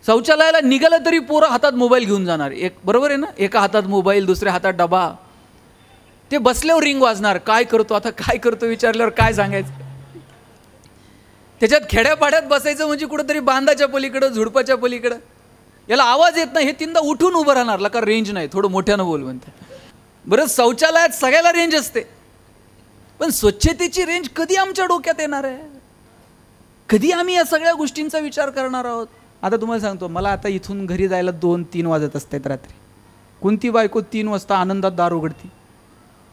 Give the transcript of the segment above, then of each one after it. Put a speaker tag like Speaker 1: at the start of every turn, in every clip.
Speaker 1: शौचालयाला निघालं तरी पोरं हातात मोबाईल घेऊन जाणार. एक बरोबर आहे ना, एका हातात मोबाईल दुसऱ्या हातात डबा. ते बसल्यावर रिंग वाजणार, काय करतो आता, काय करतो विचारल्यावर काय सांगायचं. त्याच्यात खेड्यापाड्यात बसायचं म्हणजे कुठंतरी बांधाच्या पलीकडं झुडपाच्या पलीकडं. याला आवाज येत नाही, हे तीनदा उठून उभं राहणार, का रेंज नाही, थोडं मोठ्यानं बोल म्हणते. बरं शौचालयात सगळ्याला रेंज असते, पण स्वच्छतेची रेंज कधी आमच्या डोक्यात येणार आहे? कधी आम्ही या सगळ्या गोष्टींचा विचार करणार आहोत? आता तुम्हाला सांगतो, मला आता इथून घरी जायला 2-3 वाजत असतात रात्री. कोणती बायको 3 वाजता आनंदात दार उघडते?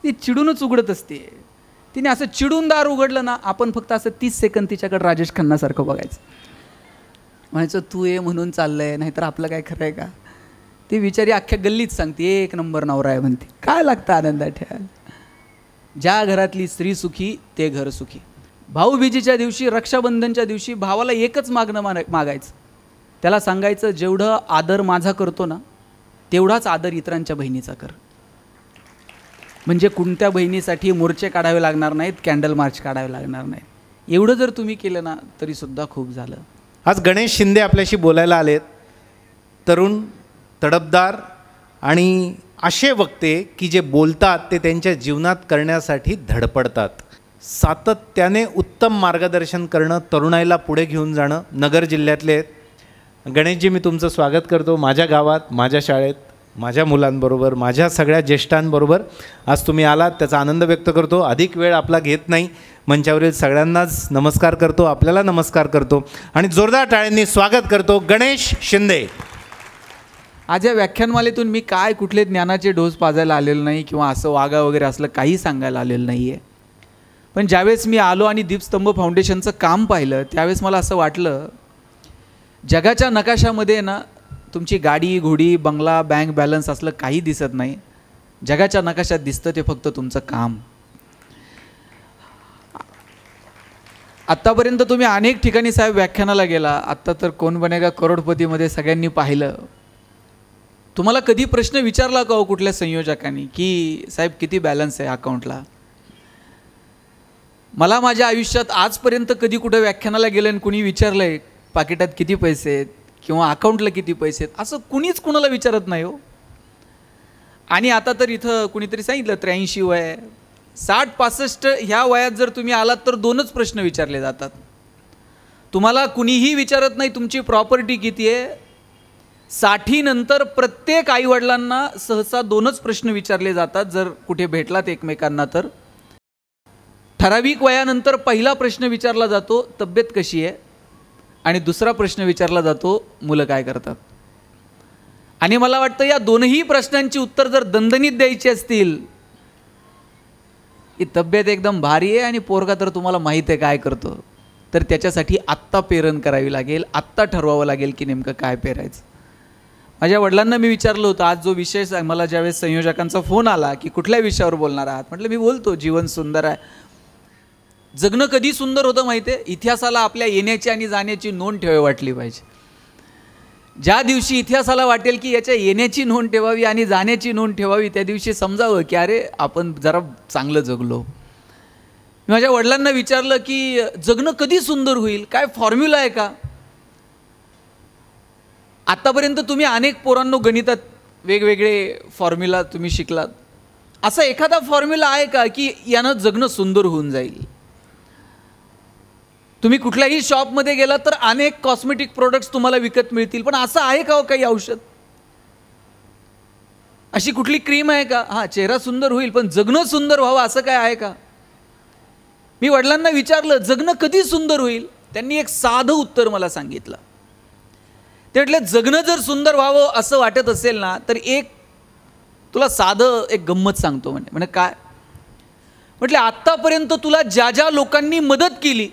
Speaker 1: ती चिडूनच उघडत असते. तिने असं चिडून दार उघडलं ना, आपण फक्त असं 30 सेकंद तिच्याकडे राजेश खन्नासारखं बघायचं, म्हणायचं तू ये म्हणून चाललंय, नाहीतर आपलं काय खरं आहे का? ती बिचारी अख्ख्या गल्लीत सांगते 1 नंबर नवरा आहे म्हणते. काय लागतं आनंदात ठेवायला? ज्या घरातली स्त्री सुखी ते घर सुखी. भाऊबीजेच्या दिवशी, रक्षाबंधनच्या दिवशी भावाला एकच मागणं मागायचं. त्याला सांगायचं जेवढं आदर माझा करतो ना, तेवढाच आदर इतरांच्या बहिणीचा कर. म्हणजे कोणत्या बहिणीसाठी मोर्चे काढावे लागणार नाहीत, कॅन्डल मार्च काढावे लागणार नाहीत. एवढं जर तुम्ही केलं ना तरीसुद्धा खूप झालं.
Speaker 2: आज गणेश शिंदे आपल्याशी बोलायला आलेत. तरुण, तडफदार आणि असे वक्ते की जे बोलतात ते त्यांच्या जीवनात करण्यासाठी धडपडतात. सातत्याने उत्तम मार्गदर्शन करणं, तरुणाईला पुढे घेऊन जाणं. नगर जिल्ह्यातले आहेत. गणेशजी, मी तुमचं स्वागत करतो माझ्या गावात, माझ्या शाळेत, माझ्या मुलांबरोबर, माझ्या सगळ्या ज्येष्ठांबरोबर. आज तुम्ही आलात त्याचा आनंद व्यक्त करतो. अधिक वेळ आपला घेत नाही. मंचावरील सगळ्यांनाच नमस्कार करतो, आपल्याला नमस्कार करतो आणि जोरदार टाळ्यांनी स्वागत करतो गणेश शिंदे.
Speaker 1: आज या व्याख्यानमालेतून मी काय कुठले ज्ञानाचे डोस पाजायला आलेलो नाही किंवा असं वागा वगैरे असलं काही सांगायला आलेलं नाही आहे. पण ज्यावेळेस मी आलो आणि दीपस्तंभ फाउंडेशनचं काम पाहिलं त्यावेळेस मला असं वाटलं, जगाच्या नकाशामध्ये ना तुमची गाडी, घोडी, बंगला, बँक बॅलन्स असलं काही दिसत नाही. जगाच्या नकाशात दिसतं ते फक्त तुमचं काम. आत्तापर्यंत तुम्ही अनेक ठिकाणी साहेब व्याख्यानाला गेला. आत्ता तर कोण बनेगा करोडपतीमध्ये सगळ्यांनी पाहिलं. तुम्हाला कधी प्रश्न विचारला का हो कुठल्या संयोजकांनी की साहेब किती बॅलन्स आहे अकाउंटला? मला माझ्या आयुष्यात आजपर्यंत कधी कुठं व्याख्यानाला गेलं आणि कुणी विचारलं आहे पाकिटात किती पैसे आहेत किंवा अकाउंटला किती पैसे आहेत, असं कुणीच कुणाला विचारत नाही हो. आणि आता तर इथं कुणीतरी सांगितलं 83 वय, 60-65 ह्या वयात जर तुम्ही आलात तर 2च प्रश्न विचारले जातात. तुम्हाला कुणीही विचारत नाही तुमची प्रॉपर्टी किती आहे. 60 नंतर प्रत्येक आईवडिलांना सहसा 2च प्रश्न विचारले जातात जर कुठे भेटलात एकमेकांना तर. ठराविक वयानंतर पहिला प्रश्न विचारला जातो तब्येत कशी आहे, आणि दुसरा प्रश्न विचारला जातो मुलं काय करतात. आणि मला वाटतं या दोनही प्रश्नांची उत्तर जर दणदणीत द्यायची असतील, ही तब्येत एकदम भारी आहे आणि पोरगा तर तुम्हाला माहीत आहे काय करतो, तर त्याच्यासाठी आत्ता पेरण करावी लागेल, आत्ता ठरवावं लागेल की नेमकं काय पेरायचं. माझ्या वडिलांना मी विचारलं होतं आज जो विषय मला ज्यावेळेस संयोजकांचा फोन आला की कुठल्या विषयावर बोलणार आहात, म्हटलं मी बोलतो जीवन सुंदर आहे. जगणं कधी सुंदर होतं माहिती आहे? इतिहासाला आपल्या येण्याची आणि जाण्याची नोंद ठेवावी वाटली पाहिजे. ज्या दिवशी इतिहासाला वाटेल की याच्या येण्याची नोंद ठेवावी आणि जाण्याची नोंद ठेवावी, त्या दिवशी समजावं की अरे आपण जरा चांगलं जगलो. मी माझ्या वडिलांना विचारलं की जगणं कधी सुंदर होईल, काय फॉर्म्युला आहे का? आत्तापर्यंत तुम्ही अनेक पोरांनो गणितात वेगवेगळे फॉर्म्युला तुम्ही शिकलात. असा एखादा फॉर्म्युला आहे का की यानं जगणं सुंदर होऊन जाईल? तुम्ही कुठल्याही शॉपमध्ये गेला तर अनेक कॉस्मेटिक प्रोडक्ट्स तुम्हाला विकत मिळतील, पण असं आहे का हो काही औषध? अशी कुठली क्रीम आहे का? हां, चेहरा सुंदर होईल पण जगणं सुंदर व्हावं असं काय आहे का? मी वडिलांना विचारलं जगणं कधी सुंदर होईल. त्यांनी एक साधं उत्तर मला सांगितलं. ते म्हटलं जगणं जर सुंदर व्हावं असं वाटत असेल ना तर एक तुला साधं एक गंमत सांगतो. म्हणजे काय? म्हटलं आत्तापर्यंत तुला ज्या ज्या लोकांनी मदत केली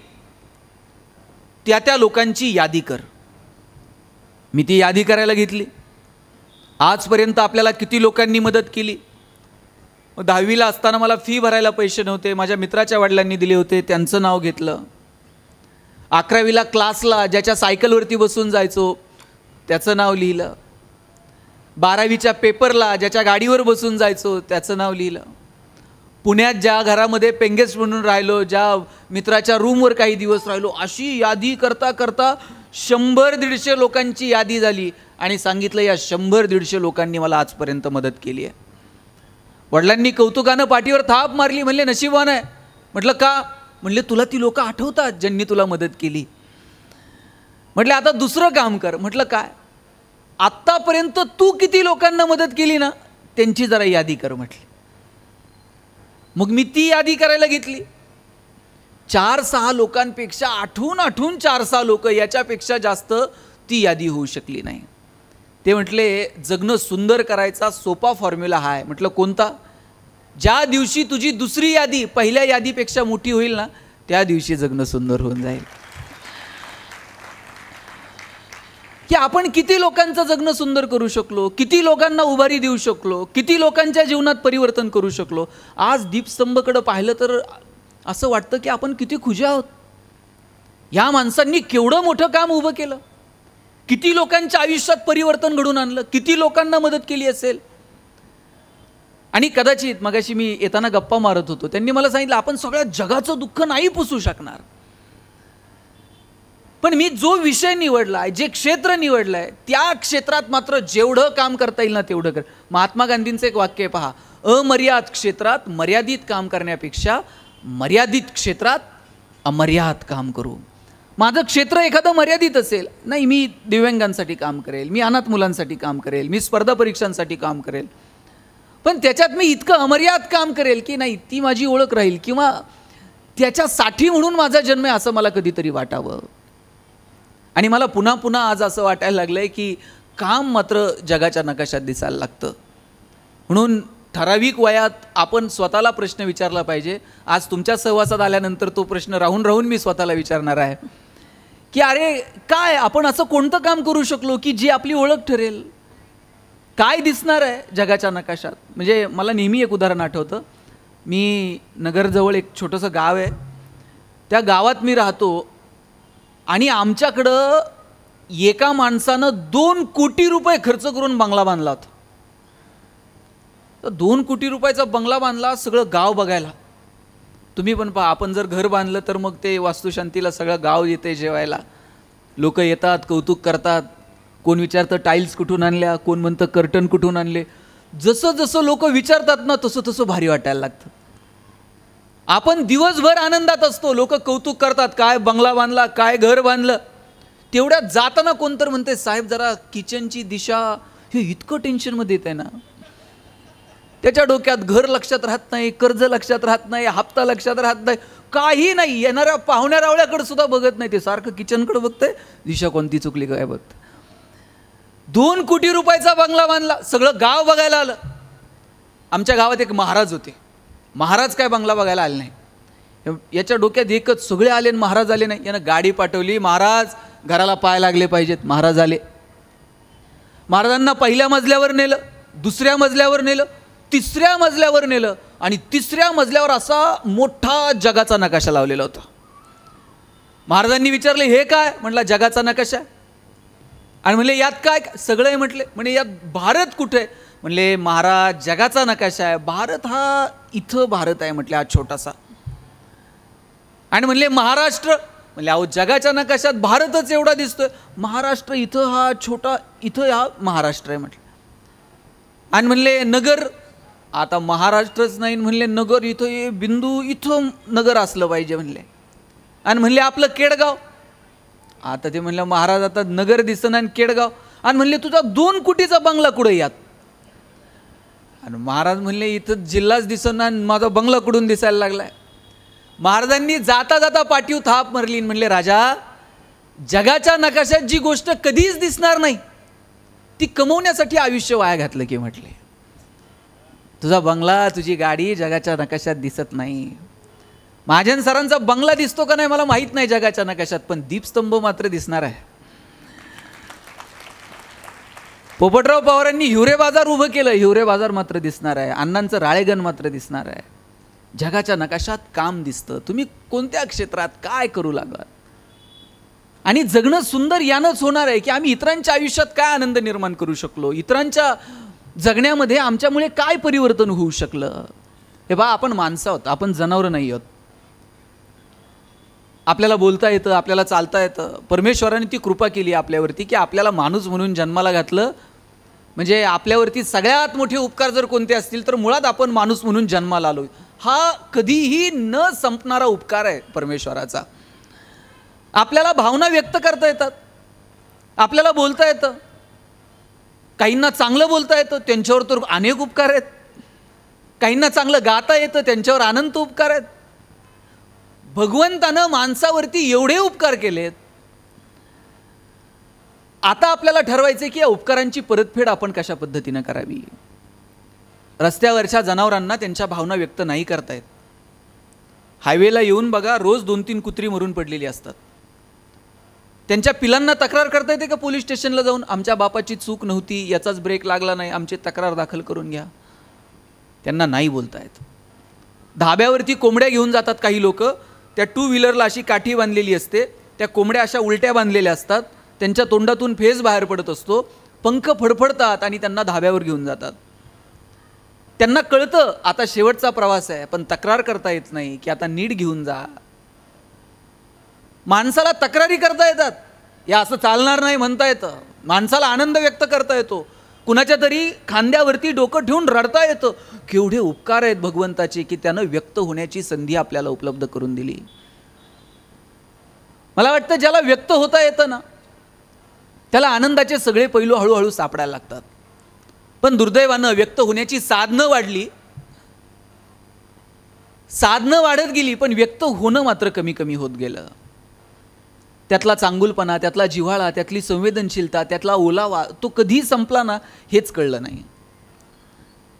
Speaker 1: त्या त्या लोकांची यादी कर. मी ती यादी करायला घेतली. आजपर्यंत आपल्याला किती लोकांनी मदत केली. 10वीला असताना मला फी भरायला पैसे नव्हते, माझ्या मित्राच्या वडिलांनी दिले होते, त्यांचं नाव घेतलं. 11वीला क्लासला ज्याच्या सायकलवरती बसून जायचो त्याचं नाव लिहिलं. 12वीच्या पेपरला ज्याच्या गाडीवर बसून जायचो त्याचं नाव लिहिलं. पुण्यात ज्या घरामध्ये पेंगेस्ट म्हणून राहिलो, ज्या मित्राच्या रूमवर काही दिवस राहिलो, अशी यादी करता करता 100-150 लोकांची यादी झाली आणि सांगितलं या 100-150 लोकांनी मला आजपर्यंत मदत केली आहे. वडिलांनी कौतुकानं पाठीवर थाप मारली, म्हणले नशीबवान आहे. म्हटलं का? म्हणले तुला ती लोक आठवतात ज्यांनी तुला मदत केली. म्हटलं आता दुसरं काम कर. म्हटलं काय? आत्तापर्यंत तू किती लोकांना मदत केली ना त्यांची जरा यादी कर म्हटली. मग मी ती यादी करायला घेतली. 4-6 लोकांपेक्षा आठवून 4-6 लोक, याच्यापेक्षा जास्त ती यादी होऊ शकली नाही. ते म्हटले जगणं सुंदर करायचा सोपा फॉर्म्युला हा आहे. म्हटलं कोणता? ज्या दिवशी तुझी दुसरी यादी पहिल्या यादीपेक्षा मोठी होईल ना त्या दिवशी जगणं सुंदर होऊन जाईल. की आपण किती लोकांचं जगणं सुंदर करू शकलो, किती लोकांना उभारी देऊ शकलो, किती लोकांच्या जीवनात परिवर्तन करू शकलो. आज दीपस्तंभकडे पाहिलं तर असं वाटतं की आपण किती खुशी आहोत. या माणसांनी केवढं मोठं काम उभं केलं, किती लोकांच्या आयुष्यात परिवर्तन घडून आणलं, किती लोकांना मदत केली असेल. आणि कदाचित मगाशी मी येताना गप्पा मारत होतो, त्यांनी मला सांगितलं आपण सगळ्या जगाचं दुःख नाही पुसू शकणार, पण मी जो विषय निवडलाय, जे क्षेत्र निवडलंय त्या क्षेत्रात मात्र जेवढं काम करता येईल ना तेवढं कर. महात्मा गांधींचं एक वाक्य पहा, अमर्याद क्षेत्रात मर्यादित काम करण्यापेक्षा मर्यादित क्षेत्रात अमर्याद काम करू. माझं क्षेत्र एखादं मर्यादित असेल, नाही मी दिव्यांगांसाठी काम करेल, मी अनाथ मुलांसाठी काम करेल, मी स्पर्धा परीक्षांसाठी काम करेल, पण त्याच्यात मी इतकं अमर्याद काम करेल की नाही ती माझी ओळख राहील किंवा त्याच्यासाठी म्हणून माझा जन्म आहे असं मला कधीतरी वाटावं. आणि मला पुन्हा पुन्हा आज असं वाटायला लागलंय की काम मात्र जगाच्या नकाशात दिसायला लागतं. म्हणून ठराविक वयात आपण स्वतःला प्रश्न विचारला पाहिजे. आज तुमच्या सहवासात आल्यानंतर तो प्रश्न राहून राहून मी स्वतःला विचारणार आहे की अरे काय आपण असं कोणतं काम करू शकलो की जी आपली ओळख ठरेल, काय दिसणार आहे जगाच्या नकाशात. म्हणजे मला नेहमी एक उदाहरण आठवतं. मी नगरजवळ एक छोटंसं गाव आहे, त्या गावात मी राहतो आणि आमच्याकडं एका माणसानं 2 कोटी रुपये खर्च करून बंगला बांधला होता. तर 2 कोटी रुपयाचा बंगला बांधला, सगळं गाव बघायला. तुम्ही पण पहा, आपण जर घर बांधलं तर मग ते वास्तुशांतीला सगळं गाव येते जेवायला, लोक येतात, कौतुक करतात. कोण विचारतं टाईल्स कुठून आणल्या, कोण म्हणतं कर्टन कुठून आणले. जसं जसं लोक विचारतात ना तसं तसं भारी वाटायला लागतं. आपण दिवसभर आनंदात असतो, लोक कौतुक करतात, काय बंगला बांधला, काय घर बांधलं. तेवढ्यात जाताना कोणतर म्हणते साहेब जरा किचनची दिशा, हे इतकं टेन्शनमध्ये येत आहे ना. त्याच्या डोक्यात घर लक्षात राहत नाही, कर्ज लक्षात राहत नाही, हप्ता लक्षात राहत नाही, काही नाही. येणाऱ्या पाहुण्या रावळ्याकडे सुद्धा बघत नाही, ते सारखं किचनकडे बघतंय, दिशा कोणती चुकली काय बघत. 2 कोटी रुपयाचा बंगला बांधला, सगळं गाव बघायला आलं. आमच्या गावात एक महाराज होते, महाराज काय बंगला बघायला आले नाही. याच्या डोक्यात एकच, सगळे आले आणि महाराज आले नाही. यानं गाडी पाठवली, महाराज घराला पाय लागले पाहिजेत. महाराज आले, महाराजांना पहिल्या मजल्यावर नेलं, दुसऱ्या मजल्यावर नेलं, तिसऱ्या मजल्यावर नेलं आणि तिसऱ्या मजल्यावर असा मोठा जगाचा नकाशा लावलेला होता. महाराजांनी विचारले हे काय? म्हटलं जगाचा नकाशा. आणि म्हणले यात काय? सगळं आहे म्हटले. म्हणजे यात भारत कुठे आहे? म्हणले महाराज जगाचा नकाशा आहे, भारत हा इथं भारत आहे म्हटले, हा छोटासा. आणि म्हणले महाराष्ट्र, म्हणले अहो जगाच्या नकाशात भारतच एवढा दिसतोय, महाराष्ट्र इथं हा छोटा, इथं हा महाराष्ट्र आहे म्हटलं. आणि म्हणले नगर, आता महाराष्ट्रच नाही म्हणले नगर, इथं हे बिंदू इथं नगर असलं पाहिजे म्हणले. आणि म्हणले आपलं केडगाव, आता ते म्हणलं महाराज आता नगर दिसतं आणि केडगाव. आणि म्हणले तुझा 2 कोटीचा बंगला कुठे यात? आणि महाराज म्हणले इथं जिल्हाच दिसना आणि माझा बंगला कुठून दिसायला लागलाय. महाराजांनी जाता जाता पाठीव थाप मारली, म्हणले राजा जगाच्या नकाशात जी गोष्ट कधीच दिसणार नाही ती कमवण्यासाठी आयुष्य वाया घातलं की. म्हटले तुझा बंगला, तुझी गाडी जगाच्या नकाशात दिसत नाही. महाजन सरांचा बंगला दिसतो का नाही मला माहित नाही जगाच्या नकाशात, पण दीपस्तंभ मात्र दिसणार आहे. पोपटराव पवारांनी हिवरे बाजार उभं केलं, हिवरे बाजार मात्र दिसणार आहे. अण्णांचं राळेगण मात्र दिसणार आहे. जगाच्या नकाशात काम दिसतं. तुम्ही कोणत्या क्षेत्रात काय करू लागलात. आणि जगणं सुंदर यानंच होणार आहे की आम्ही इतरांच्या आयुष्यात काय आनंद निर्माण करू शकलो, इतरांच्या जगण्यामध्ये आमच्यामुळे काय परिवर्तन होऊ शकलं. हे बा आपण माणसं आहोत, आपण जनावरं नाही आहोत. आपल्याला बोलता येतं, आपल्याला चालता येतं. परमेश्वराने ती कृपा केली आपल्यावरती की आपल्याला माणूस म्हणून जन्माला घातलं. म्हणजे आपल्यावरती सगळ्यात मोठे उपकार जर कोणते असतील तर मुळात आपण माणूस म्हणून जन्माला आलो. हा कधीही न संपणारा उपकार आहे परमेश्वराचा. आपल्याला भावना व्यक्त करता येतात, आपल्याला बोलता येतं, काहींना चांगलं बोलता येतं, त्यांच्यावर तर अनेक उपकार आहेत. काहींना चांगलं गाता येतं, त्यांच्यावर अनंत उपकार आहेत. भगवंतानं माणसावरती एवढे उपकार केलेत. आता आपल्याला ठरवायचे की या उपकारांची परतफेड आपण कशा पद्धतीनं करावी. रस्त्यावरच्या जनावरांना त्यांच्या भावना व्यक्त नाही करतायत. हायवेला येऊन बघा, रोज 2-3 कुत्री मरून पडलेली असतात. त्यांच्या पिलांना तक्रार करता येते का पोलीस स्टेशनला जाऊन, आमच्या बापाची चूक नव्हती, याचाच ब्रेक लागला नाही, आमची तक्रार दाखल करून घ्या? त्यांना नाही बोलता येत. धाब्यावरती कोंबड्या घेऊन जातात काही लोक. त्या 2 व्हीलरला अशी काठी बांधलेली असते, त्या कोंबड्या अशा उलट्या बांधलेल्या असतात, त्यांच्या तोंडातून फेस बाहेर पडत असतो, पंख फडफडतात आणि त्यांना धाब्यावर घेऊन जातात. त्यांना कळतं आता शेवटचा प्रवास आहे, पण तक्रार करता येत नाही की आता नीट घेऊन जा. माणसाला तक्रारी करता येतात, या असं चालणार नाही म्हणता येतं. माणसाला आनंद व्यक्त करता येतो, कुणाच्या तरी खांद्यावरती डोकं ठेवून रडता येतं. केवढे उपकार आहेत भगवंताचे की त्यानं व्यक्त होण्याची संधी आपल्याला उपलब्ध करून दिली. मला वाटतं ज्याला व्यक्त होता येतं ना, त्याला आनंदाचे सगळे पैलू हळूहळू सापडायला लागतात. पण दुर्दैवानं व्यक्त होण्याची साधनं वाढली, साधनं वाढत गेली, पण व्यक्त होणं मात्र कमी कमी होत गेलं. त्यातला चांगुलपणा, त्यातला जिव्हाळा, त्यातली संवेदनशीलता, त्यातला ओलावा तो कधी संपला ना हेच कळलं नाही.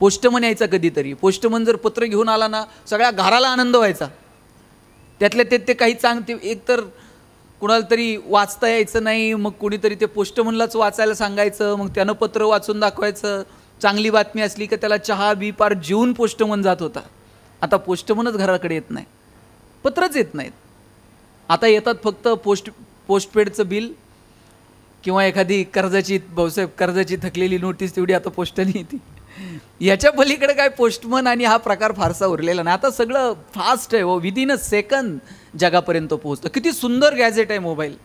Speaker 1: पोस्टमन यायचा कधीतरी, पोस्टमन जर पत्र घेऊन आला ना सगळ्या घराला आनंद व्हायचा. त्यातल्या ते काही ते एकतर कुणाला तरी वाचता यायचं नाही, मग कोणीतरी ते पोस्टमनलाच वाचायला सांगायचं, मग त्यानं पत्र वाचून दाखवायचं. चांगली बातमी असली की त्याला चहा बी पार जेवून पोस्टमन जात होता. आता पोस्टमनच घराकडे येत नाही, पत्रच येत नाहीत. आता येतात फक्त पोस्टपेडचं बिल किंवा एखादी कर्जाची, भाऊसाहेब कर्जाची थकलेली नोटीस, तेवढी आता पोस्टाने येते. याच्या पलीकडे काय पोस्टमन आणि हा प्रकार फारसा उरलेला नाही. आता सगळं फास्ट आहे, विदिन अ सेकंद जगापर्यंत पोहोचतं. किती सुंदर गॅजेट आहे मोबाईल,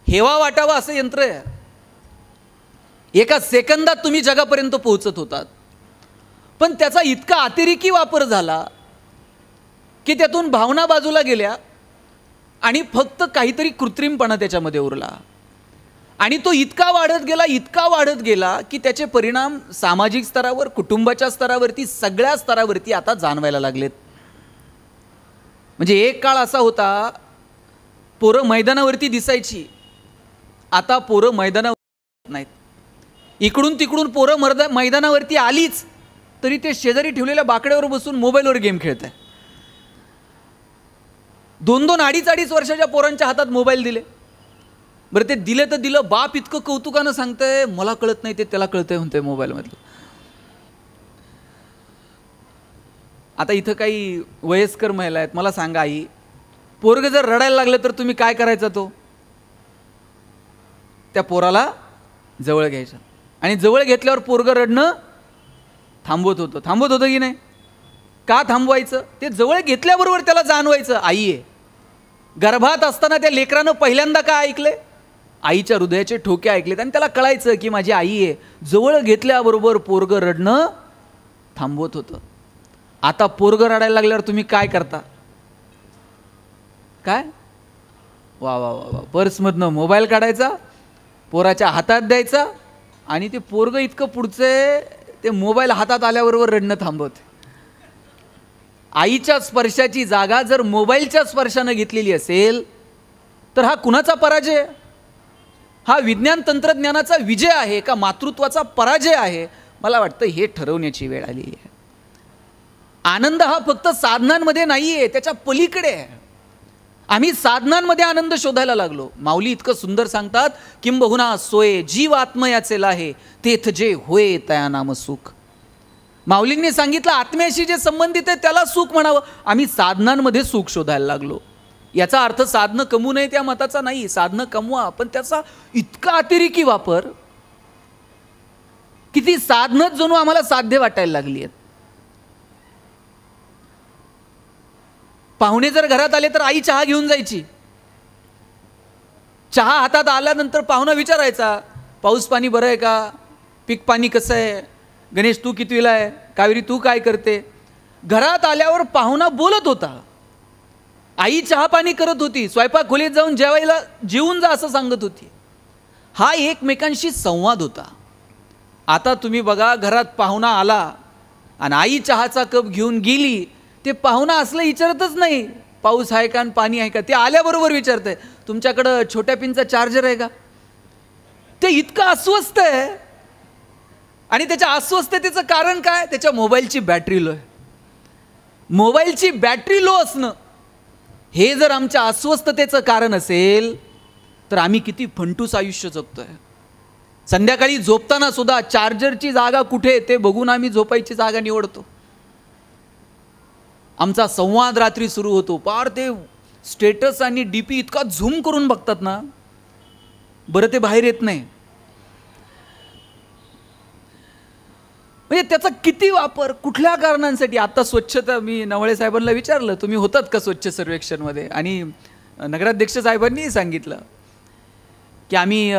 Speaker 1: हेवा वाटावा असं यंत्र आहे. एका सेकंदात तुम्ही जगापर्यंत पोहोचत होतात. पण त्याचा इतका अतिरेकी वापर झाला की त्यातून भावना बाजूला गेल्या आणि फक्त काहीतरी कृत्रिमपणा त्याच्यामध्ये उरला. आणि तो इतका वाढत गेला की त्याचे परिणाम सामाजिक स्तरावर, कुटुंबाच्या स्तरावरती, सगळ्या स्तरावरती आता जाणवायला लागलेत. म्हणजे एक काळ असा होता, पोरं मैदानावरती दिसायची, आता पोरं मैदानावर नाहीत. इकडून तिकडून पोरं मैदानावरती आलीच तरी ते शेजारी ठेवलेल्या बाकड्यावर बसून मोबाईलवर गेम खेळत आहे. 2-2, 2.5 वर्षाच्या पोरांच्या हातात मोबाईल दिले. बरं ते दिले तर दिलं, बाप इतकं कौतुकानं सांगतंय मला कळत नाही ते त्याला कळतंय म्हणतंय मोबाईलमधलं. आता इथं काही वयस्कर महिला आहेत, मला सांगा आई, पोरगं जर रडायला लागलं तर तुम्ही काय करायचं? तो त्या पोराला जवळ घ्यायचं आणि जवळ घेतल्यावर पोरगं रडणं थांबवत होतं की नाही? का थांबवायचं? ते जवळ घेतल्याबरोबर त्याला जाणवायचं आई आहे. गर्भात असताना त्या लेकरानं पहिल्यांदा काय ऐकले? आईच्या हृदयाचे ठोके ऐकलेत आणि त्याला कळायचं की माझी आई आहे. जवळ घेतल्याबरोबर पोरगं रडणं थांबवत होतं. आता पोरगं रडायला लागल्यावर तुम्ही काय करता? काय? वा वा वा वा, पर्समधनं मोबाईल काढायचा, पोराच्या हातात द्यायचा आणि ते पोरगं इतकं पुढचे ते मोबाईल हातात आल्याबरोबर रडणं थांबवते. आईच्या स्पर्शाची जागा जर मोबाईलच्या स्पर्शानं घेतलेली असेल तर हा कुणाचा पराजय? हा विज्ञान तंत्रज्ञानाचा विजय आहे का मातृत्वाचा पराजय आहे? मला वाटतं हे ठरवण्याची वेळ आली आहे. आनंद हा फक्त साधनांमध्ये नाही आहे, त्याच्या पलीकडे आहे. आम्ही साधनांमध्ये आनंद शोधायला लागलो. माऊली इतकं सुंदर सांगतात, किंबहुना सोये जीव आत्मयाचे लाहे, तेथ जे होय तया नाम सुख. माऊलींनी सांगितलं आत्म्याशी जे संबंधित आहे त्याला सुख म्हणावं. आम्ही साधनांमध्ये सुख शोधायला लागलो. याचा अर्थ साधनं कमवू नये त्या मताचा नाही, साधनं कमवा, पण त्याचा इतका अतिरेकी वापर की ती साधनच जणू आम्हाला साध्य वाटायला लागली आहेत. पाहुणे जर घरात आले तर आई चहा घेऊन जायची. चहा हातात आल्यानंतर पाहुणा विचारायचा, पाऊस पाणी बरं आहे का, पीक पाणी कसं आहे, गणेश तू कितवीला आहे, कावेरी तू काय करते. घरात आल्यावर पाहुणा बोलत होता, आई चहा पाणी करत होती, स्वयंपाक खोलीत जाऊन जेवायला जेवून जा असं सांगत होती. हा एकमेकांशी संवाद होता. आता तुम्ही बघा, घरात पाहुणा आला आणि आई चहाचा कप घेऊन गेली, ते पाहुणा असलं विचारतच नाही पाऊस आहे का आणि पाणी आहे का. ते आल्याबरोबर विचारतंय, तुमच्याकडं छोट्या पिनचा चार्जर आहे का. ते इतकं अस्वस्थ आहे. आणि त्याच्या अस्वस्थतेचं कारण काय, त्याच्या मोबाईलची बॅटरी लो आहे. मोबाईलची बॅटरी लो असणं हे जर आमच्या अस्वस्थतेचं कारण असेल तर आम्ही किती फंटूस आयुष्य जगतोय. संध्याकाळी झोपताना सुद्धा चार्जरची जागा कुठे ते बघून आम्ही झोपायची जागा निवडतो. आमचा संवाद रात्री सुरू होतो, पार ते स्टेटस आणि डीपी इतका झूम करून बघतात ना, बरं ते बाहेर येत नाही. म्हणजे त्याचा किती वापर कुठल्या कारणांसाठी. आता स्वच्छता, मी नवळे साहेबांना विचारलं, तुम्ही होतात का स्वच्छ सर्वेक्षणमध्ये, आणि नगराध्यक्ष साहेबांनी सांगितलं की आम्ही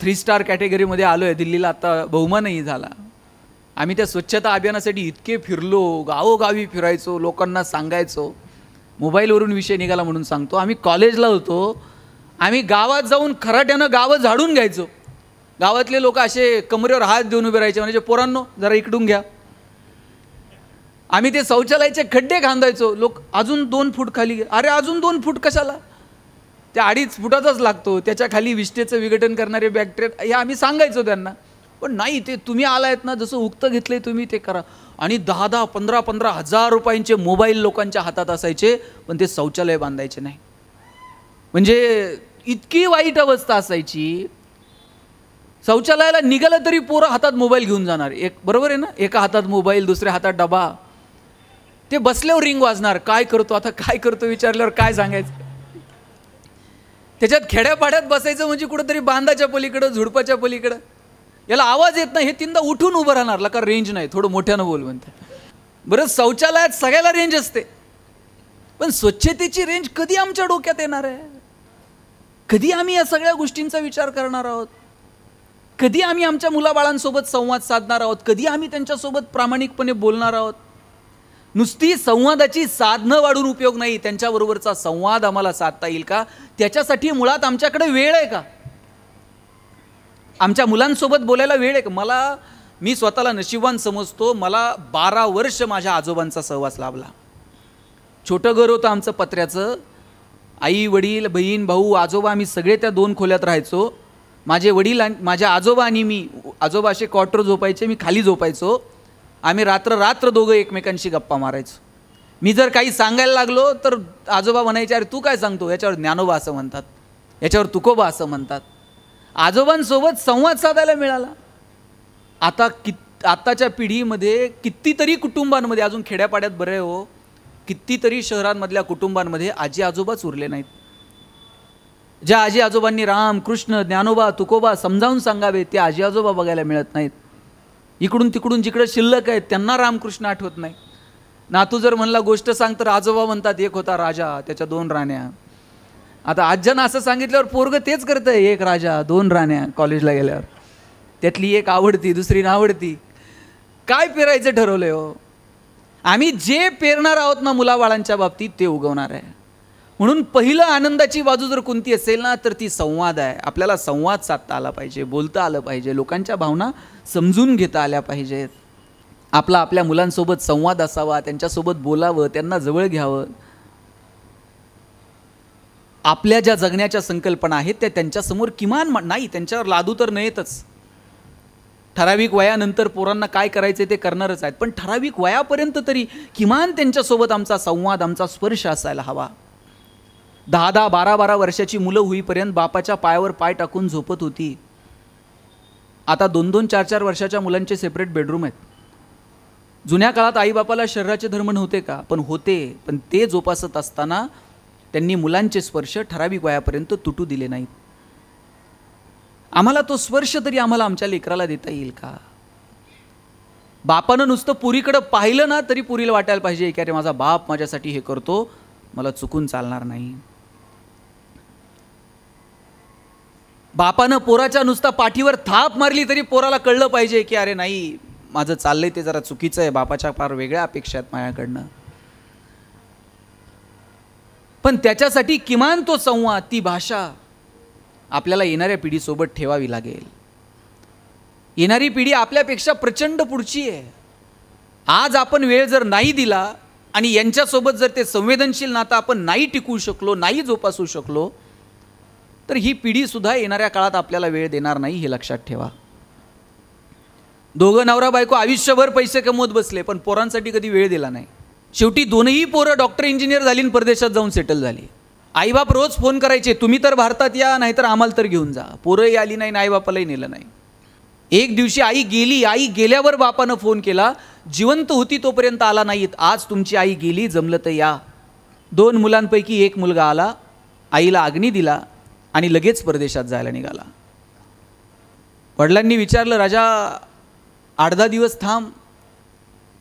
Speaker 1: 3 स्टार कॅटेगरीमध्ये आलो आहे. दिल्लीला आता बहुमानही झाला. आम्ही त्या स्वच्छता अभियानासाठी इतके फिरलो, गावोगावी फिरायचो, लोकांना सांगायचो. मोबाईलवरून विषय निघाला म्हणून सांगतो, आम्ही कॉलेजला होतो, आम्ही गावात जाऊन खराट्यानं गावं झाडून घ्यायचो. गावातले लोक असे कमरेवर हात देऊन उभे राहायचे, म्हणजे पोरांनो जरा इकडून घ्या. आम्ही ते शौचालयाचे खड्डे खांदायचो, लोक अजून 2 फूट खाली, अरे अजून 2 फूट कशाला, त्या 2.5 फुटाचाच लागतो, त्याच्या खाली विष्ठेचं विघटन करणारे बॅक्टेरिया, हे आम्ही सांगायचो त्यांना. पण नाही, ते तुम्ही आलायत ना, जसं उक्त घेतलंय तुम्ही ते करा. आणि 10-10, 15-15 हजार रुपयांचे मोबाईल लोकांच्या हातात असायचे, पण ते शौचालय बांधायचे नाही. म्हणजे इतकी वाईट अवस्था असायची. शौचालयाला निघालं तरी पोरं हातात मोबाईल घेऊन जाणार. एक बरोबर आहे ना, एका हातात मोबाईल, दुसऱ्या हातात डबा. ते बसल्यावर रिंग वाजणार, काय करतो आता, काय करतो विचारल्यावर काय सांगायचं. त्याच्यात खेड्यापाड्यात बसायचं म्हणजे कुठंतरी बांधाच्या पलीकडं, झुडपाच्या पलीकडं. याला आवाज येत नाही, हे 3दा उठून उभं राहणार, ला का रेंज नाही, थोडं मोठ्यानं बोल म्हणते. बरं, शौचालयात सगळ्याला रेंज असते, पण स्वच्छतेची रेंज कधी आमच्या डोक्यात येणार आहे. कधी आम्ही या सगळ्या गोष्टींचा विचार करणार आहोत. कधी आम्ही आमच्या मुलाबाळांसोबत संवाद साधणार आहोत. कधी आम्ही त्यांच्यासोबत प्रामाणिकपणे बोलणार आहोत. नुसती संवादाची साधनं वाढून उपयोग नाही, त्यांच्याबरोबरचा संवाद आम्हाला साधता येईल का, त्याच्यासाठी मुळात आमच्याकडे वेळ आहे का. आमच्या मुलांसोबत बोलायला वेळ आहे का. मी स्वतःला नशिबवान समजतो, मला 12 वर्ष माझ्या आजोबांचा सहवास लाभला. छोटं घर होतं आमचं पत्र्याचं. आई वडील बहीण भाऊ आजोबा आम्ही सगळे त्या 2 खोल्यात राहायचो. माझे वडील माझ्या आजोबा आणि मी, आजोबा असे क्वार्टर झोपायचे, मी खाली झोपायचो. आम्ही रात्र दोघं एकमेकांशी गप्पा मारायचो. मी जर काही सांगायला लागलो तर आजोबा म्हणायचे, अरे तू काय सांगतो, याच्यावर ज्ञानोबा असं म्हणतात, याच्यावर तुकोबा असं म्हणतात. आजोबांसोबत संवाद साधायला मिळाला. आताच्या पिढीमध्ये कितीतरी कुटुंबांमध्ये, अजून खेड्यापाड्यात बरं आहे हो, कितीतरी शहरांमधल्या कुटुंबांमध्ये आजी आजोबाच उरले नाहीत. ज्या आजी आजोबांनी राम कृष्ण ज्ञानोबा तुकोबा समजावून सांगावे, ते आजी आजोबा बघायला मिळत नाहीत. इकडून तिकडून जिकडे शिल्लक आहेत त्यांना रामकृष्ण आठवत नाही. नातू जर म्हणला गोष्ट सांग तर आजोबा म्हणतात, एक होता राजा, त्याच्या 2 राण्या. आता आज्यानं असं सांगितल्यावर पोरग तेच करतंय, 1 राजा 2 राण्या. कॉलेजला गेल्यावर त्यातली एक आवडती, दुसरी नावडती. काय पेरायचं ठरवलंय हो. आम्ही जे पेरणार आहोत ना मुलाबाळांच्या बाबतीत, ते उगवणार आहे. म्हणून पहिलं आनंदाची बाजू जर कोणती असेल ना, तर ती संवाद आहे. आपल्याला संवाद साधता आला पाहिजे, बोलता आलं पाहिजे, लोकांच्या भावना समजून घेता आल्या पाहिजेत. आपल्या मुलांसोबत संवाद असावा, त्यांच्यासोबत बोलावं, त्यांना जवळ घ्यावं. आपल्या ज्या जगण्याच्या संकल्पना आहेत त्या त्यांच्यासमोर किमान नाही, त्यांच्यावर लादू तर नयेतच. ठराविक वयानंतर पोरांना काय करायचे ते करणारच आहेत, पण ठराविक वयापर्यंत तरी किमान त्यांच्यासोबत आमचा संवाद, आमचा स्पर्श असायला हवा. 10-10, 12-12 वर्षाची मुलं होईपर्यंत बापाच्या पायावर पाय टाकून झोपत होती. आता 2-2, 4-4 वर्षाच्या मुलांचे सेपरेट बेडरूम आहेत. जुन्या काळात आईबापाला शरीराचे धर्म नव्हते का, पण होते. पण ते जोपासत असताना त्यांनी मुलांचे स्पर्श ठराविक वयापर्यंत तुटू दिले नाहीत. आम्हाला तो स्पर्श तरी आम्हाला आमच्या लेकराला देता येईल का. बापानं नुसतं पुरीकडं पाहिलं ना तरी पुरीला वाटायला पाहिजे की अरे माझा बाप माझ्यासाठी हे करतो, मला चुकून चालणार नाही. बापानं पोराच्या नुसता पाठीवर थाप मारली तरी पोराला कळलं पाहिजे की अरे नाही, माझं चाललंय ते जरा चुकीचं आहे, बापाच्या फार वेगळ्या अपेक्षा आहेत माझ्याकडनं. पण त्याच्यासाठी किमान तो संवाद, ती भाषा आपल्याला येणाऱ्या पिढीसोबत ठेवावी लागेल. येणारी पिढी आपल्यापेक्षा प्रचंड पुढची आहे. आज आपण वेळ जर नाही दिला आणि यांच्यासोबत जर ते संवेदनशील नातं आपण नाही टिकवू शकलो, नाही जोपासू शकलो, तर ही पिढीसुद्धा येणाऱ्या काळात आपल्याला वेळ देणार नाही, हे लक्षात ठेवा. दोघं नवरा बायको आयुष्यभर पैसे कमवत बसले पण पोरांसाठी कधी वेळ दिला नाही. शेवटी दोनही पोरं डॉक्टर इंजिनियर झाली आणि परदेशात जाऊन सेटल झाली. आईबाप रोज फोन करायचे, तुम्ही तर भारतात या, नाहीतर आम्हाला तर घेऊन जा. पोरंही आली नाही, आईबापालाही नेलं नाही. एक दिवशी आई गेली. आई गेल्यावर बापानं फोन केला, जिवंत होती तोपर्यंत आला नाहीत, आज तुमची आई गेली, जमलं तर या. 2 मुलांपैकी एक मुलगा आला, आईला अग्नी दिला आणि लगेच परदेशात जायला निघाला. वडिलांनी विचारलं, राजा 8-10 दिवस थांब.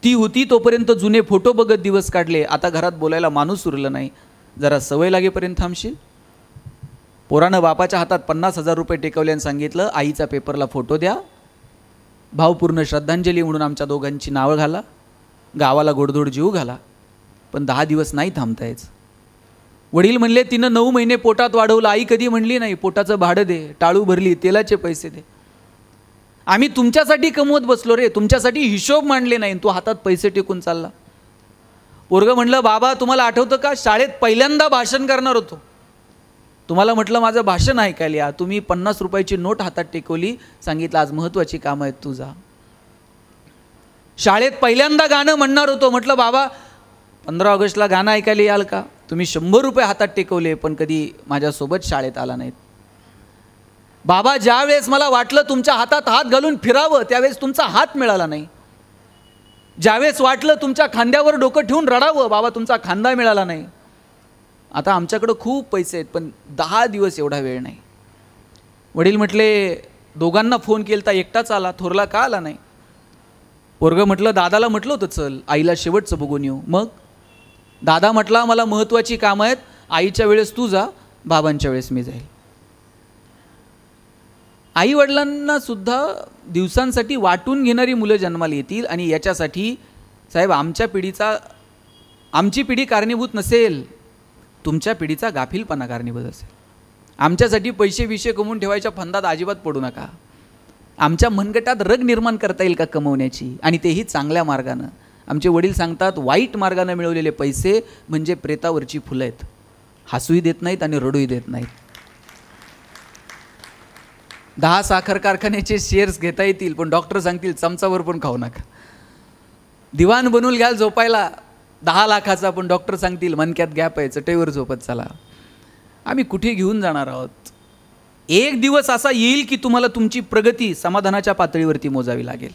Speaker 1: ती होती तोपर्यंत जुने फोटो बघत दिवस काढले, आता घरात बोलायला माणूस उरलं नाही, जरा सवय लागेपर्यंत थांबशील. पोरानं बापाच्या हातात 50,000 रुपये टेकवले आणि सांगितलं, आईचा पेपरला फोटो द्या, भावपूर्ण श्रद्धांजली म्हणून आमच्या दोघांची नावं घाला, गावाला गोडधोड जीव घाला, पण 10 दिवस नाही थांबता यायचं. वडील म्हणले, तिनं 9 महिने पोटात वाढवलं. आई कधी म्हणली नाही, पोटाचं भाडं दे, टाळू भरली, तेलाचे पैसे दे. आम्ही तुमच्यासाठी कमवत बसलो रे, तुमच्यासाठी हिशोब मांडले नाही, तू हातात पैसे टेकून चालला. पोरगं म्हणलं, बाबा तुम्हाला आठवतं का, शाळेत पहिल्यांदा भाषण करणार होतो, तुम्हाला म्हटलं माझं भाषण ऐकायला या, तुम्ही 50 रुपयाची नोट हातात टेकवली, सांगितलं आज महत्त्वाची कामं आहेत, तू जा. शाळेत पहिल्यांदा गाणं म्हणणार होतो, म्हटलं बाबा 15 ऑगस्टला गाणं ऐकायला याल का, तुम्ही 100 रुपये हातात टेकवले पण कधी माझ्यासोबत शाळेत आला नाहीत. बाबा ज्यावेळेस मला वाटलं तुमच्या हातात हात घालून फिरावं त्यावेळेस तुमचा हात मिळाला नाही. ज्यावेळेस वाटलं तुमच्या खांद्यावर डोकं ठेवून रडावं, बाबा तुमचा खांदा मिळाला नाही. आता आमच्याकडं खूप पैसे आहेत पण 10 दिवस एवढा वेळ नाही. वडील म्हटले, दोघांना फोन केलता, एकटाच आला, थोरला का आला नाही. पोरगं म्हटलं, दादाला म्हटलं होतं चल, आईला शेवटचं बघून येऊ. मग दादा म्हटला, मला महत्त्वाची कामं आहेत, आईच्या वेळेस तू जा, बाबांच्या वेळेस मी जाईल. आई वडिलांना सुद्धा दिवसांसाठी वाटून घेणारी मुलं जन्माला येतील आणि याच्यासाठी साहेब आमची पिढी कारणीभूत नसेल, तुमच्या पिढीचा गाफीलपणा कारणीभूत असेल. आमच्यासाठी पैसे विषय कमवून ठेवायच्या फंदात अजिबात पडू नका. आमच्या मनगटात रग निर्माण करता येईल का कमवण्याची, आणि तेही चांगल्या मार्गानं. आमचे वडील सांगतात, वाईट मार्गानं मिळवलेले पैसे म्हणजे प्रेतावरची फुलं आहेत, हसूही देत नाहीत आणि रडूही देत नाहीत. 10 साखर कारखान्याचे शेअर्स घेता येतील पण डॉक्टर सांगतील चमचावर पण खाऊ नका. दिवाण बनवून घ्याल झोपायला 10 लाखाचा, पण डॉक्टर सांगतील मनक्यात गॅप आहे, चटईवर झोपत चला. आम्ही कुठे घेऊन जाणार आहोत. एक दिवस असा येईल की तुम्हाला तुमची प्रगती समाधानाच्या पातळीवरती मोजावी लागेल.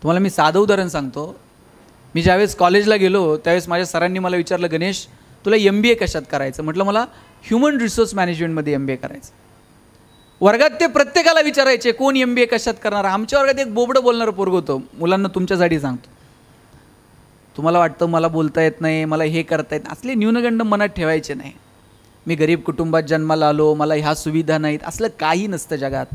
Speaker 1: तुम्हाला मी साधं उदाहरण सांगतो. मी ज्यावेळेस कॉलेजला गेलो त्यावेळेस माझ्या सरांनी मला विचारलं, गणेश तुला MBA कशात करायचं. म्हटलं मला ह्युमन रिसोर्स मॅनेजमेंटमध्ये MBA करायचं. वर्गात ते प्रत्येकाला विचारायचे, कोण MBA कशात करणार. आमच्या वर्गात एक बोबडं बोलणारं पोरग होतं. मुलांना तुमच्यासाठी सांगतो, तुम्हाला वाटतं मला बोलता येत नाही, मला हे करता येत, असले न्यूनगंड मनात ठेवायचे नाही. मी गरीब कुटुंबात जन्माला आलो, मला ह्या सुविधा नाहीत, असलं काही नसतं जगात.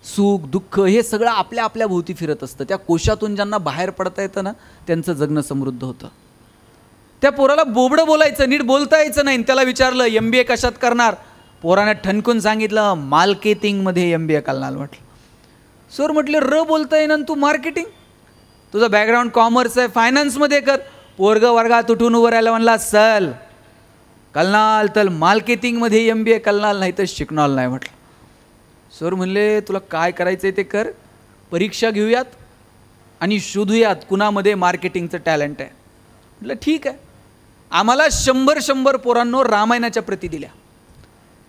Speaker 1: सुख दुःख हे सगळं आपल्या आपल्या भोवती फिरत असतं. त्या कोशातून ज्यांना बाहेर पडता येतं ना, त्यांचं जगणं समृद्ध होतं. त्या पोराला बोबडं बोलायचं, नीट बोलता यायचं नाही. त्याला विचारलं MBA कशात करणार. पोराने ठणकून सांगितलं, मार्केटिंगमध्ये MBA करणार. म्हटलं सर, म्हटले र बोलता येईन तू मार्केटिंग, तुझं बॅकग्राऊंड कॉमर्स आहे, फायनान्समध्ये कर. पोरग वर्गात उठून उभं राहिला, म्हणला चल कलनाल तर मार्केटिंगमध्ये MBA कलनाल, नाही तर शिकणार नाही. म्हटलं सर म्हणले तुला काय करायचं आहे ते कर, परीक्षा घेऊयात आणि शोधूयात कुणामध्ये मार्केटिंगचं टॅलेंट आहे. म्हटलं ठीक आहे. आम्हाला 100 पोरांनो रामायणाच्या प्रती दिल्या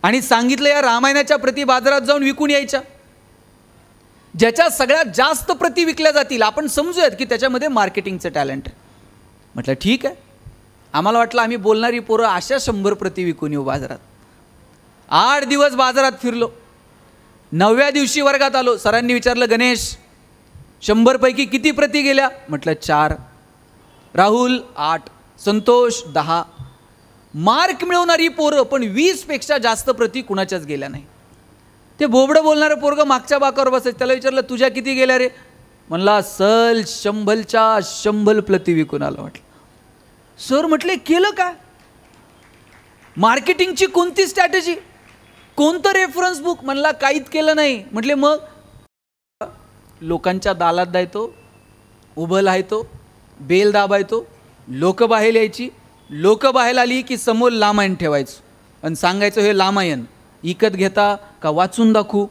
Speaker 1: आणि सांगितलं या रामायणाच्या प्रती बाजारात जाऊन विकून यायच्या. ज्याच्या सगळ्यात जास्त प्रती विकल्या जातील आपण समजूयात की त्याच्यामध्ये मार्केटिंगचं टॅलेंट आहे. म्हटलं ठीक आहे. आम्हाला वाटलं आम्ही बोलणारी पोरं अशा 100 प्रती विकून येऊ बाजारात. 8 दिवस बाजारात फिरलो. 9व्या दिवशी वर्गात आलो, सरांनी विचारलं, गणेश 100 पैकी किती प्रती गेल्या? म्हटलं 4. राहुल 8, संतोष 10. मार्क मिळवणारी पोरं पण 20 पेक्षा जास्त प्रती कुणाच्याच गेल्या नाही. ते बोबडं बोलणारं पोरगं मागच्या बाकावर बसायचं. त्याला विचारलं, तुझ्या किती गेल्या रे? म्हणला, सल 100च्या 100 प्रती विकून आलं. म्हटलं, सर म्हटले, केलं काय? मार्केटिंगची कोणती स्ट्रॅटेजी, कोणतं रेफरन्स बुक? म्हणला, काहीच केलं नाही. म्हटले, मग? लोकांच्या दालात जायचो, उभं राहायचो, बेल दाबायचो, लोक बाहेर यायची, लोक बाहेर आली की समोर रामायण ठेवायचो आणि सांगायचं, हे रामायण विकत घेता का वाचून दाखवू?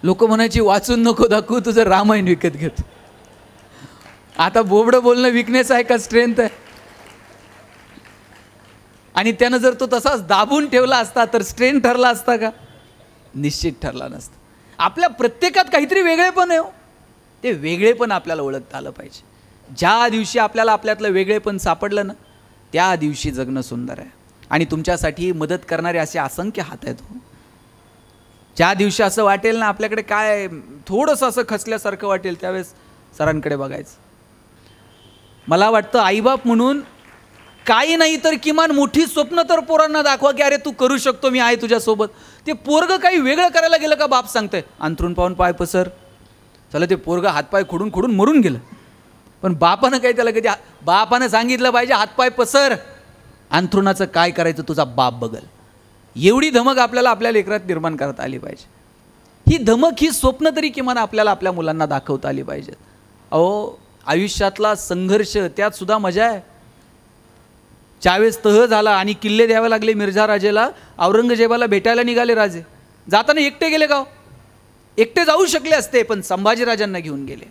Speaker 1: लोक म्हणायची, वाचून नको दाखवू, तुझं रामायण विकत घेतो. आता बोबडं बोलणं विकनेस आहे का स्ट्रेंथ आहे? आणि त्यानं जर तो तसाच दाबून ठेवला असता तर स्ट्रेंथ ठरला असता का? निश्चित ठरला नसता. आपल्या प्रत्येकात काहीतरी वेगळेपण आहे हो. ते वेगळेपण आपल्याला ओळखता आलं पाहिजे. ज्या दिवशी आपल्याला आपल्यातलं वेगळेपण सापडलं ना, त्या दिवशी जगणं सुंदर आहे. आणि तुमच्यासाठी मदत करणारे असे असंख्य हात आहेत हो. ज्या दिवशी असं वाटेल ना आपल्याकडे काय थोडंसं असं खचल्यासारखं वाटेल, त्यावेळेस सरांकडे बघायचं. मला वाटतं आईबाप म्हणून काही नाही तर किमान मोठी स्वप्न तर पोरांना दाखवा की अरे तू करू शकतो, मी आहे तुझ्यासोबत. ते पोरगं काही वेगळं करायला गेलं का बाप सांगतंय, अंथरूण पाहून पाय पसर. चला, ते पोरगं हातपाय खोडून खोडून मरून गेलं, पण बापानं काही त्याला कधी, बापानं सांगितलं पाहिजे हातपाय पसर, अंथरुणाचं काय करायचं तुझा बाप बघल. एवढी धमक आपल्याला आपल्या लेकरात निर्माण करता आली पाहिजे. ही धमक, ही स्वप्न तरी किमान आपल्याला आपल्या मुलांना दाखवता आली पाहिजेत. अहो, आयुष्यातला संघर्ष, त्यात सुद्धा मजा आहे. ज्यावेळेस तह झाला आणि किल्ले द्यावे लागले मिर्झा राजेला, औरंगजेबाला भेटायला निघाले राजे. जाताना एकटे गेले का? एकटे जाऊ शकले असते, पण संभाजीराजांना घेऊन गेले.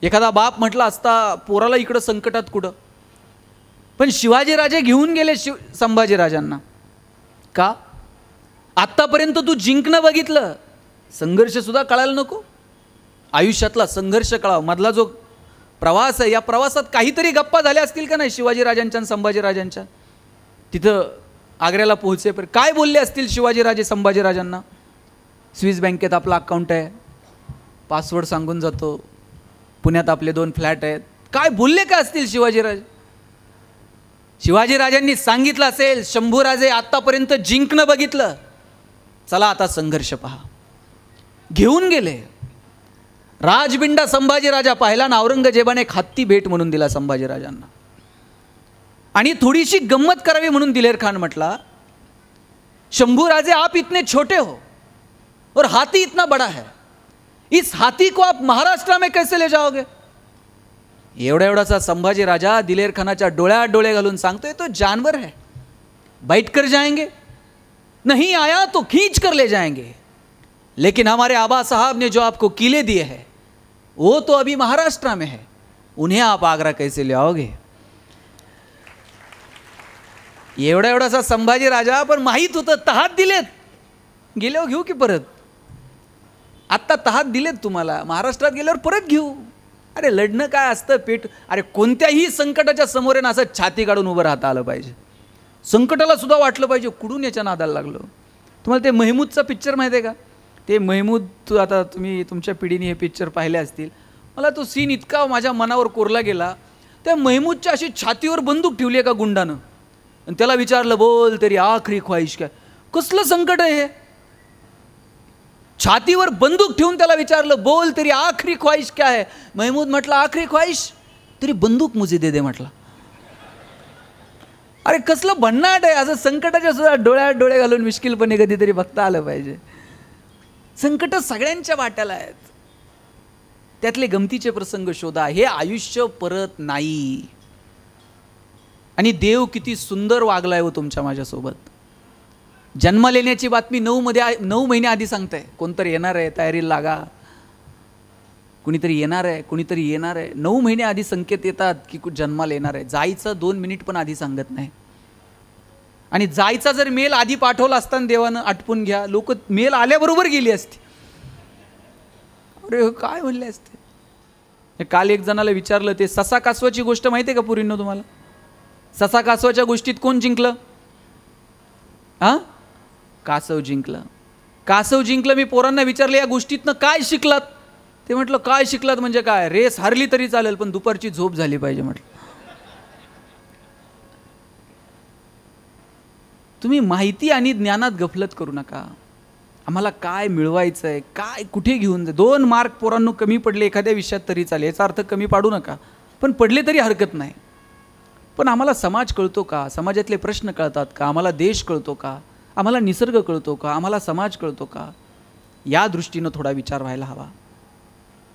Speaker 1: एखादा बाप म्हटला असता पोराला इकडं संकटात कुठं, पण शिवाजीराजे घेऊन गेले संभाजीराजांना. का? आत्तापर्यंत तू जिंकणं बघितलं, संघर्ष सुद्धा कळायला नको? आयुष्यातला संघर्ष कळावा. मधला जो प्रवास आहे, या प्रवासात काहीतरी गप्पा झाल्या असतील का नाही शिवाजीराजांच्या आणि संभाजीराजांच्या? तिथं आग्र्याला पोहोचेपर्यंत काय बोलले असतील शिवाजीराजे संभाजीराजांना? स्विस बँकेत आपला अकाउंट आहे, पासवर्ड सांगून जातो, पुण्यात आपले 2 फ्लॅट आहेत. काय बोलले का असतील शिवाजीराजे? शिवाजीराजांनी सांगितलं असेल, शंभूराजे आत्तापर्यंत जिंकणं बघितलं, चला आता संघर्ष पहा. घेऊन गेले. राजबिंडा संभाजीराजा पाहिला ना, औरंगजेबाने एक हत्ती भेट म्हणून दिला संभाजीराजांना. आणि थोडीशी गंमत करावी म्हणून दिलेर खान म्हटला, शंभूराजे आप इतने छोटे हो और हाथी इतना बड़ा है, इस हाथी को आप महाराष्ट्र में कैसे ले जाओगे? एवढा एवढासा संभाजी राजा दिलेर खानाच्या डोळ्यात डोळे घालून सांगतोय, तो जानवर है, बैठ कर जाएंगे, नहीं आया तो खींच कर ले जाएंगे, लेकिन हमारे आबा साहब ने जो आपको किले दिए हैं वो तो अभी महाराष्ट्र में है, उन्हें आप आगरा कैसे ले आओगे? एवढा एवढासा संभाजी राजा, पण माहीत होतं तहात दिलेत, गेल्यावर घेऊ की परत? आत्ता तहात दिलेत तुम्हाला, महाराष्ट्रात गेल्यावर परत घेऊ. अरे लढणं काय असतं पेट. अरे कोणत्याही संकटाच्या समोर आहे ना, असं छाती काढून उभं राहता आलं पाहिजे. संकटाला सुद्धा वाटलं पाहिजे कुठून याच्या नादाला लागलो. तुम्हाला ते महमूदचा पिक्चर माहिती आहे का? ते महमूद, आता तुम्ही तुमच्या पिढीने हे पिक्चर पाहिले असतील. मला तो सीन इतका माझ्या मनावर कोरला गेला. त्या महमूदच्या अशी छातीवर बंदूक ठेवली आहे का गुंडानं, आणि त्याला विचारलं, बोल तेरी आखरी ख्वाहिश काय? कसलं संकट आहे हे? छातीवर बंदूक ठेवून त्याला विचारलं, बोल तेरी आखरी ख्वाहिश क्या है? महमूद म्हटला, आखरी ख्वाहिश तेरी बंदूक मुझे दे दे म्हटला. अरे कसलं भन्नाट आहे. असं संकटाच्या सुद्धा डोळ्यात डोळे घालून मिश्किलपणे कधीतरी बघता आलं पाहिजे. संकट सगळ्यांच्या वाट्याला आहेत, त्यातले गमतीचे प्रसंग शोधा. हे आयुष्य परत नाही. आणि देव किती सुंदर वागलाय हो तुमच्या माझ्यासोबत. जन्म लेण्याची बातमी 9 महिने आधी सांगताय, कोणतरी येणार आहे, तयारीला लागा, कुणीतरी येणार आहे, कुणीतरी येणार आहे. 9 महिने आधी संकेत येतात की जन्माला येणार आहे. जायचं 2 मिनिट पण आधी सांगत नाही. आणि जायचा जर मेल आधी पाठवला असताना देवानं, आटपून घ्या, लोक मेल आल्याबरोबर गेली असती. अरे काय म्हणले असते. काल एक जणाला विचारलं, ते ससा कासवाची गोष्ट माहिती आहे का पुरींनो तुम्हाला? ससा कासवाच्या गोष्टीत कोण जिंकलं? कासव जिंकलं. कासव जिंकलं. मी पोरांना विचारलं या गोष्टीतनं काय शिकलात? ते म्हटलं काय शिकलात म्हणजे काय, रेस हारली तरी चालेल पण दुपारची झोप झाली पाहिजे. म्हटलं तुम्ही माहिती आणि ज्ञानात गफलत करू नका. आम्हाला काय मिळवायचं आहे, काय कुठे घेऊन जा. 2 मार्क पोरांनो कमी पडले एखाद्या विषयात तरी चालेल, याचा अर्थ कमी पाडू नका, पण पडले तरी हरकत नाही. पण आम्हाला समाज कळतो का, समाजातले प्रश्न कळतात का, आम्हाला देश कळतो का, आम्हाला निसर्ग कळतो का, आम्हाला समाज कळतो का, या दृष्टीनं थोडा विचार व्हायला हवा.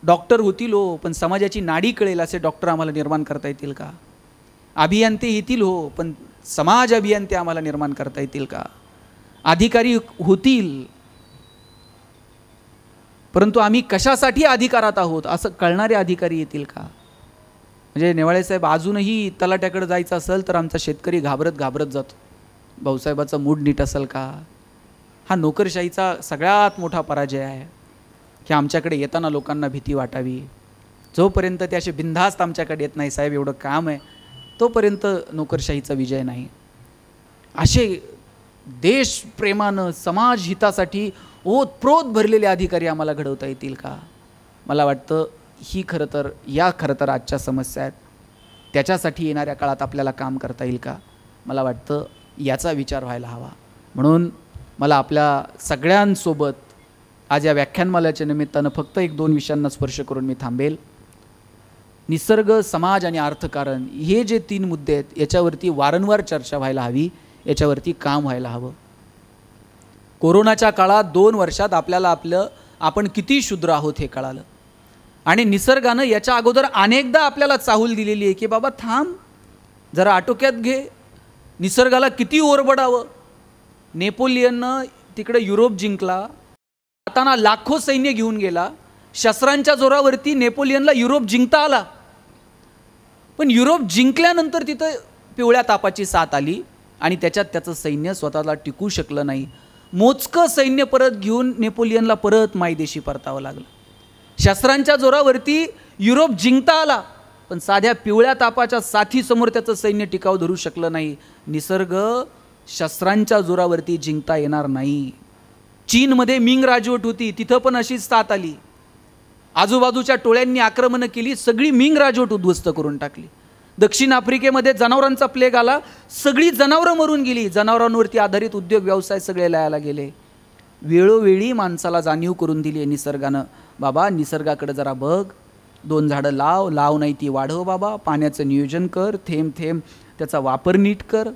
Speaker 1: डॉक्टर होतील हो, पण समाजाची नाडी कळेल असे डॉक्टर आम्हाला निर्माण करता येतील का? अभियंते येतील हो, पण समाज अभियंते आम्हाला निर्माण करता येतील का? अधिकारी होतील, परंतु आम्ही कशासाठी अधिकारात आहोत असं कळणारे अधिकारी येतील का? म्हणजे नेवाळे साहेब, अजूनही तलाट्याकडे जायचं असेल तर आमचा शेतकरी घाबरत जातो. भाऊसाहेबाचा मूड नीट असेल का? हा नोकरशाहीचा सगळ्यात मोठा पराजय आहे की आमच्याकडे येताना लोकांना भीती वाटावी. जोपर्यंत ते असे बिनधास्त आमच्याकडे येत नाही, साहेब एवढं काम आहे, तोपर्यंत नोकरशाहीचा विजय नाही. असे देशप्रेमानं समाज हितासाठी ओतप्रोत भरलेले अधिकारी आम्हाला घडवता येतील का? मला वाटतं ही खरं तर आजच्या समस्या आहेत. त्याच्यासाठी येणाऱ्या काळात आपल्याला काम करता येईल का? मला वाटतं याचा विचार व्हायला हवा. म्हणून मला आपल्या सगळ्यांसोबत आज या व्याख्यानमालेच्या निमित्तानं फक्त 1-2 विषयांना स्पर्श करून मी थांबेल. निसर्ग, समाज आणि अर्थकारण हे जे 3 मुद्दे आहेत याच्यावरती वारंवार चर्चा व्हायला हवी, याच्यावरती काम व्हायला हवं. कोरोनाच्या काळात 2 वर्षात आपल्याला आपण किती शूद्र आहोत हे कळालं. आणि निसर्गानं याच्या अगोदर अनेकदा आपल्याला चाहूल दिलेली आहे की बाबा थांब जरा आटोक्यात घे. निसर्गाला किती ओरबडावं. नेपोलियननं तिकडे युरोप जिंकला, जाताना लाखो सैन्य घेऊन गेला. शस्त्रांच्या जोरावरती नेपोलियनला युरोप जिंकता आला, पण युरोप जिंकल्यानंतर तिथं पिवळ्या तापाची साथ आली आणि त्याच्यात त्याचं सैन्य स्वतःला टिकू शकलं नाही. मोजकं सैन्य परत घेऊन नेपोलियनला परत मायदेशी परतावं लागलं. शस्त्रांच्या जोरावरती युरोप जिंकता आला, पण साध्या पिवळ्या तापाच्या साथीसमोर त्याचं सैन्य टिकाव धरू शकलं नाही. निसर्ग शस्त्रांच्या जोरावरती जिंकता येणार नाही. चीनमध्ये मिंग राजवट होती, तिथं पण अशीच साथ आली. आजूबाजूच्या टोळ्यांनी आक्रमणं केली, सगळी मिंग राजवट उद्ध्वस्त करून टाकली. दक्षिण आफ्रिकेमध्ये जनावरांचा प्लेग आला, सगळी जनावरं मरून गेली. जनावरांवरती आधारित उद्योग व्यवसाय सगळे लयाला गेले. वेळोवेळी माणसाला जाणीव करून दिली आहे निसर्गानं, बाबा निसर्गाकडे जरा बघ, 2 झाडं लाव नाही ती वाढव बाबा, पाण्याचं नियोजन कर, थेंब थेंब त्याचा वापर नीट कर.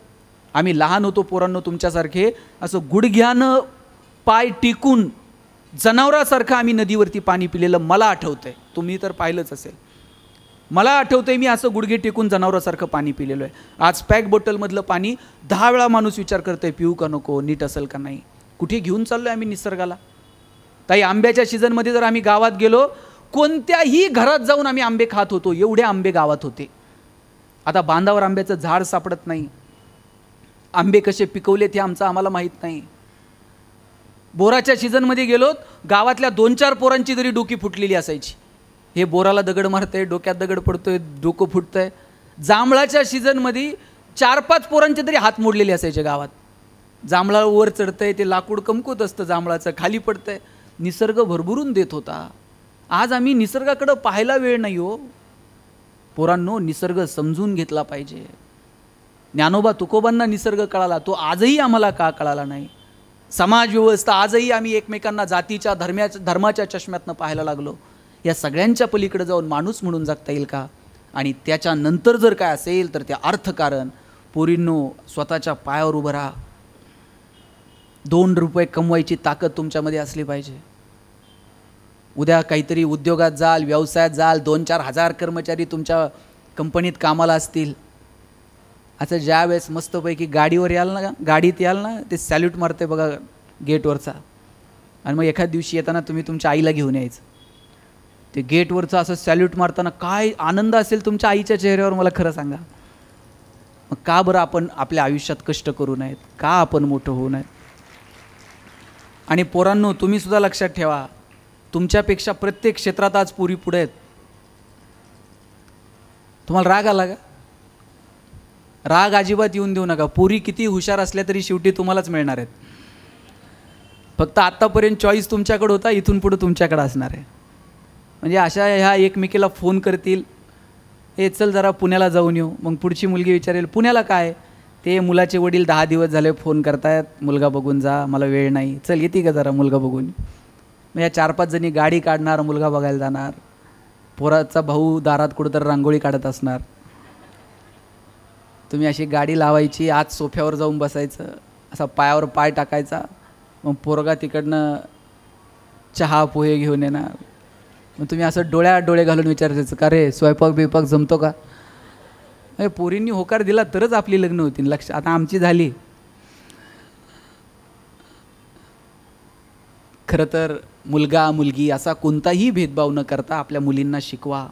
Speaker 1: आम्ही लहान होतो पोरांनो तुमच्यासारखे, असं गुडघ्यानं पाय टिकून जनावरासारखं आम्ही नदीवरती पाणी पिलेलं मला आठवतंय. तुम्ही तर पाहिलंच असेल. मला आठवतंय मी असं गुडघे टेकून जनावरासारखं पाणी पिलेलं आहे. आज पॅक बॉटलमधलं पाणी 10 वेळा माणूस विचार करतोय पिऊ का नको, नीट असेल का नाही. कुठे घेऊन चाललोय आम्ही निसर्गाला. ताई आंब्याच्या सीझनमध्ये जर आम्ही गावात गेलो, कोणत्याही घरात जाऊन आम्ही आंबे खात होतो, एवढे आंबे गावात होते. आता बांधावर आंब्याचं झाड सापडत नाही. आंबे कसे पिकवलेत हे आम्हाला माहीत नाही. बोराच्या सीझनमध्ये गेलो, गावातल्या 2-4 पोरांची तरी डोकी फुटलेली असायची. हे बोराला दगड मारतंय, डोक्यात दगड पडतोय, डोकं फुटतंय. जांभळाच्या सीझनमध्ये 4-5 पोरांचे तरी हात मोडलेले असायचे गावात. जांभळा वर चढतंय, ते लाकूड कमकुत असतं जांभळाचं, खाली पडतंय. निसर्ग भरभरून देत होता. आज आम्ही निसर्गाकडं पाहायला वेळ नाही हो. पोरांनो निसर्ग समजून घेतला पाहिजे. ज्ञानोबा तुकोबांना निसर्ग कळाला, तो आजही आम्हाला का कळाला नाही. समाज व्यवस्था आजही आम्ही एकमेकांना जातीच्या धर्माच्या चष्म्यातनं पाहायला लागलो. या सगळ्यांच्या पलीकडे जाऊन माणूस म्हणून जगता येईल का? आणि त्याच्यानंतर जर काय असेल तर ते अर्थकारण. पोरींनो स्वतःच्या पायावर उभं राहा. 2 रुपये कमवायची ताकद तुमच्यामध्ये असली पाहिजे. उद्या काहीतरी उद्योगात जाल, व्यवसायात जाल, 2-4 हजार कर्मचारी तुमच्या कंपनीत कामाला असतील. असं ज्या वेळेस मस्तपैकी गाडीवर याल ना, गाडीत याल ना, ते सॅल्यूट मारते बघा गेटवरचा. आणि मग एखाद दिवशी येताना तुम्ही तुमच्या आईला घेऊन यायचं. ते गेटवरचं असं सॅल्यूट मारताना काय आनंद असेल तुमच्या आईच्या चेहऱ्यावर, मला खरं सांगा. मग का बरं आपण आपल्या आयुष्यात कष्ट करू नयेत? का आपण मोठं होऊ नयेत? आणि पोरांनो तुम्ही सुद्धा लक्षात ठेवा, तुमच्यापेक्षा प्रत्येक क्षेत्रात आज पोरी पुढे आहेत. तुम्हाला राग आला का? राग अजिबात येऊन देऊ नका. पोरी किती हुशार असल्या तरी शेवटी तुम्हालाच मिळणार आहेत. फक्त आत्तापर्यंत चॉईस तुमच्याकडे होता, इथून पुढे तुमच्याकडे असणार आहे. म्हणजे अशा ह्या एकमेकीला फोन करतील, हे चल जरा पुण्याला जाऊन येऊ. मग पुढची मुलगी विचारेल पुण्याला काय, ते मुलाचे वडील 10 दिवस झाले फोन करतायत, मुलगा बघून जा, मला वेळ नाही, चल येते का जरा मुलगा बघून. मग या 4-5 जणी गाडी काढणार, मुलगा बघायला जाणार. पोराचा भाऊ दारात कुठंतरी रांगोळी काढत असणार. तुम्ही अशी गाडी लावायची, आज सोफ्यावर जाऊन बसायचं, असा पायावर पाय टाकायचा, मग पोरगा तिकडनं चहा पोहे घेऊन येणार. मग तुम्ही असं डोळ्यात डोळे घालून विचारायचं, का रे स्वयंपाक बिपाक जमतो का. पोरींनी होकार दिला तरच आपली लग्न होतील. लक्ष, आता आमची झाली. खरं तर मुलगा मुलगी असा कोणताही भेदभाव न करता आपल्या मुलींना शिकवा.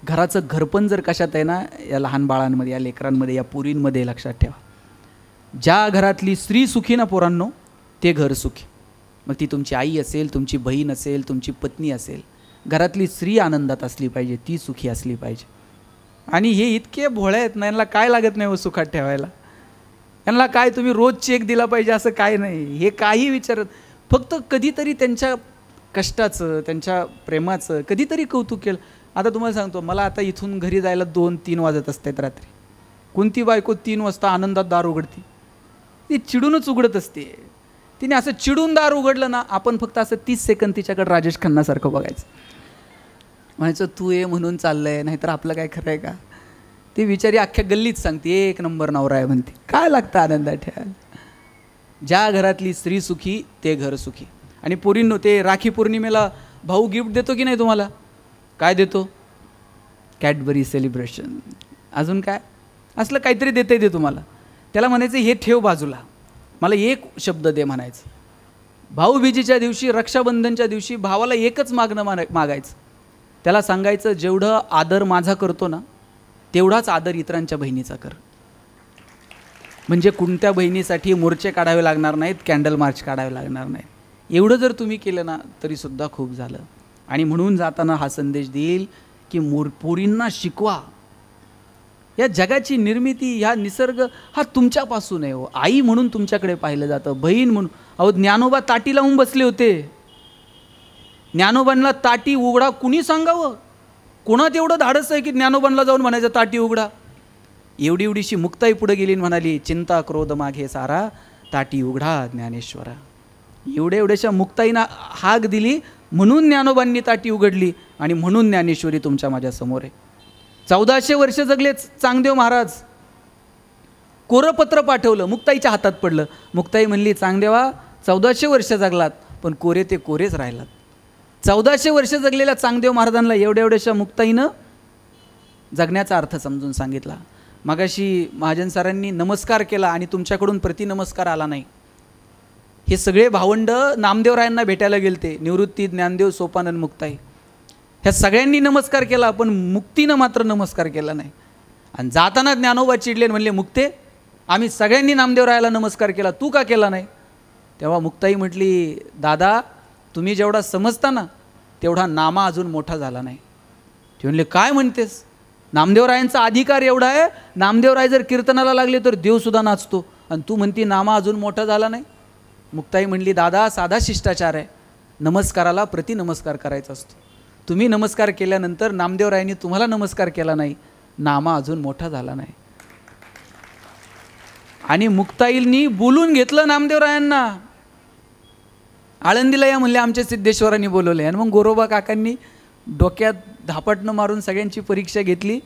Speaker 1: घराचं घरपण जर कशात आहे ना, या लहान बाळांमध्ये, या लेकरांमध्ये, या पोरींमध्ये लक्षात ठेवा. ज्या घरातली स्त्री सुखी ना पोरांनो, ते घर सुखी. मग ती तुमची आई असेल, तुमची बहीण असेल, तुमची पत्नी असेल, घरातली स्त्री आनंदात असली पाहिजे, ती सुखी असली पाहिजे. आणि हे इतके भोळे आहेत ना, यांना काय लागत नाही हो सुखात ठेवायला. यांना काय तुम्ही रोज चेक दिला पाहिजे असं काय नाही, हे काही विचारत. फक्त कधीतरी त्यांच्या कष्टाचं, त्यांच्या प्रेमाचं कधीतरी कौतुक केलं. आता तुम्हाला सांगतो, मला आता इथून घरी जायला 2-3 वाजत असतात रात्री. कोणती बायको 3 वाजता आनंदात दार उघडते? ती चिडूनच उघडत असते. तिने असं चिडून दार उघडलं ना, आपण फक्त असं 30 सेकंद तिच्याकडे राजेश खन्नासारखं बघायचं, म्हणायचं तू ये म्हणून चाललंय, नाहीतर आपलं काय खरं आहे का. ती बिचारी अख्ख्या गल्लीत सांगते 1 नंबर नवरा आहे म्हणते. काय लागतं आनंदात ठेवायला. ज्या घरातली स्त्री सुखी ते घर सुखी. आणि पोरींनो, ते राखी पौर्णिमेला भाऊ गिफ्ट देतो की नाही तुम्हाला? काय देतो? कॅडबरी सेलिब्रेशन, अजून काय असलं काहीतरी देते ते तुम्हाला. त्याला म्हणायचं हे ठेव बाजूला, मला एक शब्द दे म्हणायचं. भाऊबीजेच्या दिवशी, रक्षाबंधनच्या दिवशी भावाला एकच मागणं मागायचं. त्याला सांगायचं जेवढं आदर माझा करतो ना, तेवढाच आदर इतरांच्या बहिणीचा कर. म्हणजे कोणत्या बहिणीसाठी मोर्चे काढावे लागणार नाहीत, कॅन्डल मार्च काढावे लागणार नाहीत. एवढं जर तुम्ही केलं ना तरीसुद्धा खूप झालं. आणि म्हणून जाताना हा संदेश देईल की पोरींना शिकवा. या जगाची निर्मिती, ह्या निसर्ग हा तुमच्यापासून आहे हो. आई म्हणून तुमच्याकडे पाहिलं जातं, बहीण म्हणून. अहो, ज्ञानोबा ताटी लावून बसले होते. ज्ञानोबांना ताटी उघडा कुणी सांगावं? कोणात एवढं धाडस आहे की ज्ञानोबांना जाऊन म्हणायचं ताटी उघडा? एवढी एवढीशी मुक्ताई पुढे गेली आणि म्हणाली चिंता क्रोध मागे सारा, ताटी उघडा ज्ञानेश्वरा. एवढ्याशा मुक्ताईनं हाक दिली, म्हणून ज्ञानोबांनी ताटी उघडली आणि म्हणून ज्ञानेश्वरी तुमच्या माझ्यासमोर आहे. 1400 वर्ष जगले चांगदेव महाराज. कोरं पत्र पाठवलं, मुक्ताईच्या हातात पडलं. मुक्ताई म्हणली चांगदेवा 1400 वर्ष जगलात, पण कोरे ते कोरेच राहिलात. 1400 वर्ष जगलेल्या चांगदेव महाराजांना एवढ्याशा मुक्ताईनं जगण्याचा अर्थ समजून सांगितला. मगाशी महाजन सरांनी नमस्कार केला आणि तुमच्याकडून प्रतिनमस्कार आला नाही. हे सगळे भावंड नामदेवरायांना भेटायला गेलते, निवृत्ती, ज्ञानदेव, सोपानन, मुक्ताई. ह्या सगळ्यांनी नमस्कार केला, पण मुक्तीनं मात्र नमस्कार केला नाही. आणि जाताना ज्ञानोबा चिडले, म्हणले मुक्ते आम्ही सगळ्यांनी नामदेवरायाला नमस्कार केला, तू का केला नाही? तेव्हा मुक्ताई म्हटली दादा तुम्ही जेवढा समजता ना तेवढा नामा अजून मोठा झाला नाही. ते म्हणले काय म्हणतेस? नामदेवरायांचा अधिकार एवढा आहे, नामदेवराय जर कीर्तनाला लागले तर देवसुद्धा नाचतो, आणि तू म्हणती नामा अजून मोठा झाला नाही. मुक्ताई म्हणली दादा साधा शिष्टाचार आहे, नमस्काराला प्रतिनमस्कार करायचा असतो. तुम्ही नमस्कार केल्यानंतर नामदेवरायांनी तुम्हाला नमस्कार केला नाही, नामा अजून मोठा झाला नाही. आणि मुक्ताईंनी बोलून घेतलं नामदेवरायांना. आळंदीला या म्हणले आमच्या सिद्धेश्वरांनी बोलवले. आणि मग गोरोबा काकांनी डोक्यात धापटणं मारून सगळ्यांची परीक्षा घेतली,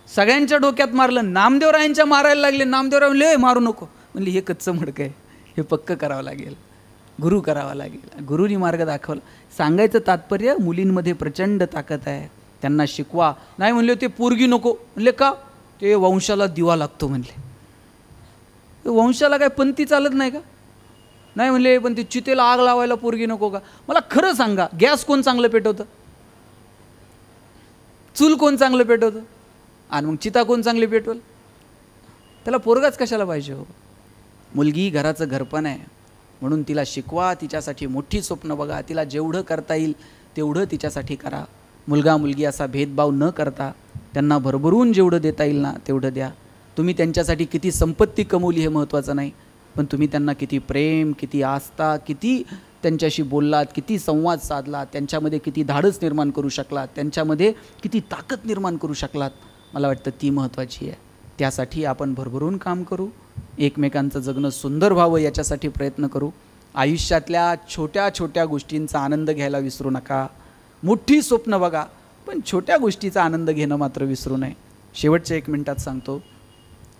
Speaker 1: सगळ्यांच्या डोक्यात मारलं. नामदेवरायांच्या मारायला लागले. नामदेवराय म्हणले मारू नको. म्हणले हे कच्चं मडकं आहे, हे पक्क करावं लागेल, गुरु करावा लागेल. गुरुनी मार्ग दाखवला. सांगायचं तात्पर्य मुलींमध्ये प्रचंड ताकद आहे, त्यांना शिकवा. नाही म्हणले ते पोरगी नको. म्हणले का? ते वंशाला दिवा लागतो म्हणले. वंशाला काय पंथी चालत नाही का? नाही म्हणले पण ते चितेला आग लावायला पोरगी नको का? मला खरं सांगा, गॅस कोण चांगलं पेटवतं? चूल कोण चांगलं पेटवतं? आणि मग चिता कोण चांगली पेटवल? त्याला पोरगाच कशाला पाहिजे हो? मुलगी घराचं घरपण आहे, म्हणून तिला शिकवा, तिच्यासाठी मोठी स्वप्न बघा, तिला जेवढं करता येईल तेवढं तिच्यासाठी करा. मुलगा मुलगी असा भेदभाव न करता त्यांना भरभरून जेवढं देता येईल ना तेवढं द्या. तुम्ही त्यांच्यासाठी किती संपत्ती कमवली हे महत्त्वाचं नाही, पण तुम्ही त्यांना किती प्रेम, किती आस्था, किती त्यांच्याशी बोललात, किती संवाद साधलात, त्यांच्यामध्ये किती धाडस निर्माण करू शकलात, त्यांच्यामध्ये किती ताकद निर्माण करू शकलात, मला वाटतं ती महत्त्वाची आहे. त्यासाठी आपण भरभरून काम करू, एकमेकांचं जगणं सुंदर व्हावं याच्यासाठी प्रयत्न करू. आयुष्यातल्या छोट्या छोट्या गोष्टींचा आनंद घ्यायला विसरू नका. मोठी स्वप्न बघा, पण छोट्या गोष्टीचा आनंद घेणं मात्र विसरू नये. शेवटच्या 1 मिनिटात सांगतो,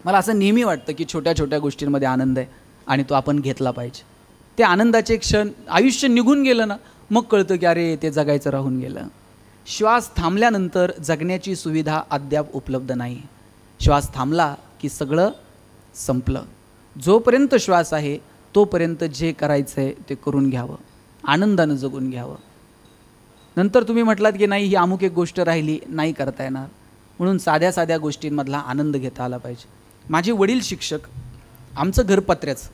Speaker 1: मला असं नेहमी वाटतं की छोट्या छोट्या गोष्टींमध्ये आनंद आहे आणि तो आपण घेतला पाहिजे. ते आनंदाचे क्षण, आयुष्य निघून गेलं ना, मग कळतं की अरे ते जगायचं राहून गेलं. श्वास थांबल्यानंतर जगण्याची सुविधा अद्याप उपलब्ध नाही. श्वास थांबला की सगळं संपलं. जोपर्यंत श्वास आहे तोपर्यंत जे करायचं आहे ते करून घ्यावं, आनंदानं जगून घ्यावं. नंतर तुम्ही म्हटलात की नाही ही अमुक एक गोष्ट राहिली, नाही करता येणार, म्हणून साध्या साध्या गोष्टींमधला आनंद घेता आला पाहिजे. माझे वडील शिक्षक, आमचं घर पत्र्याचं,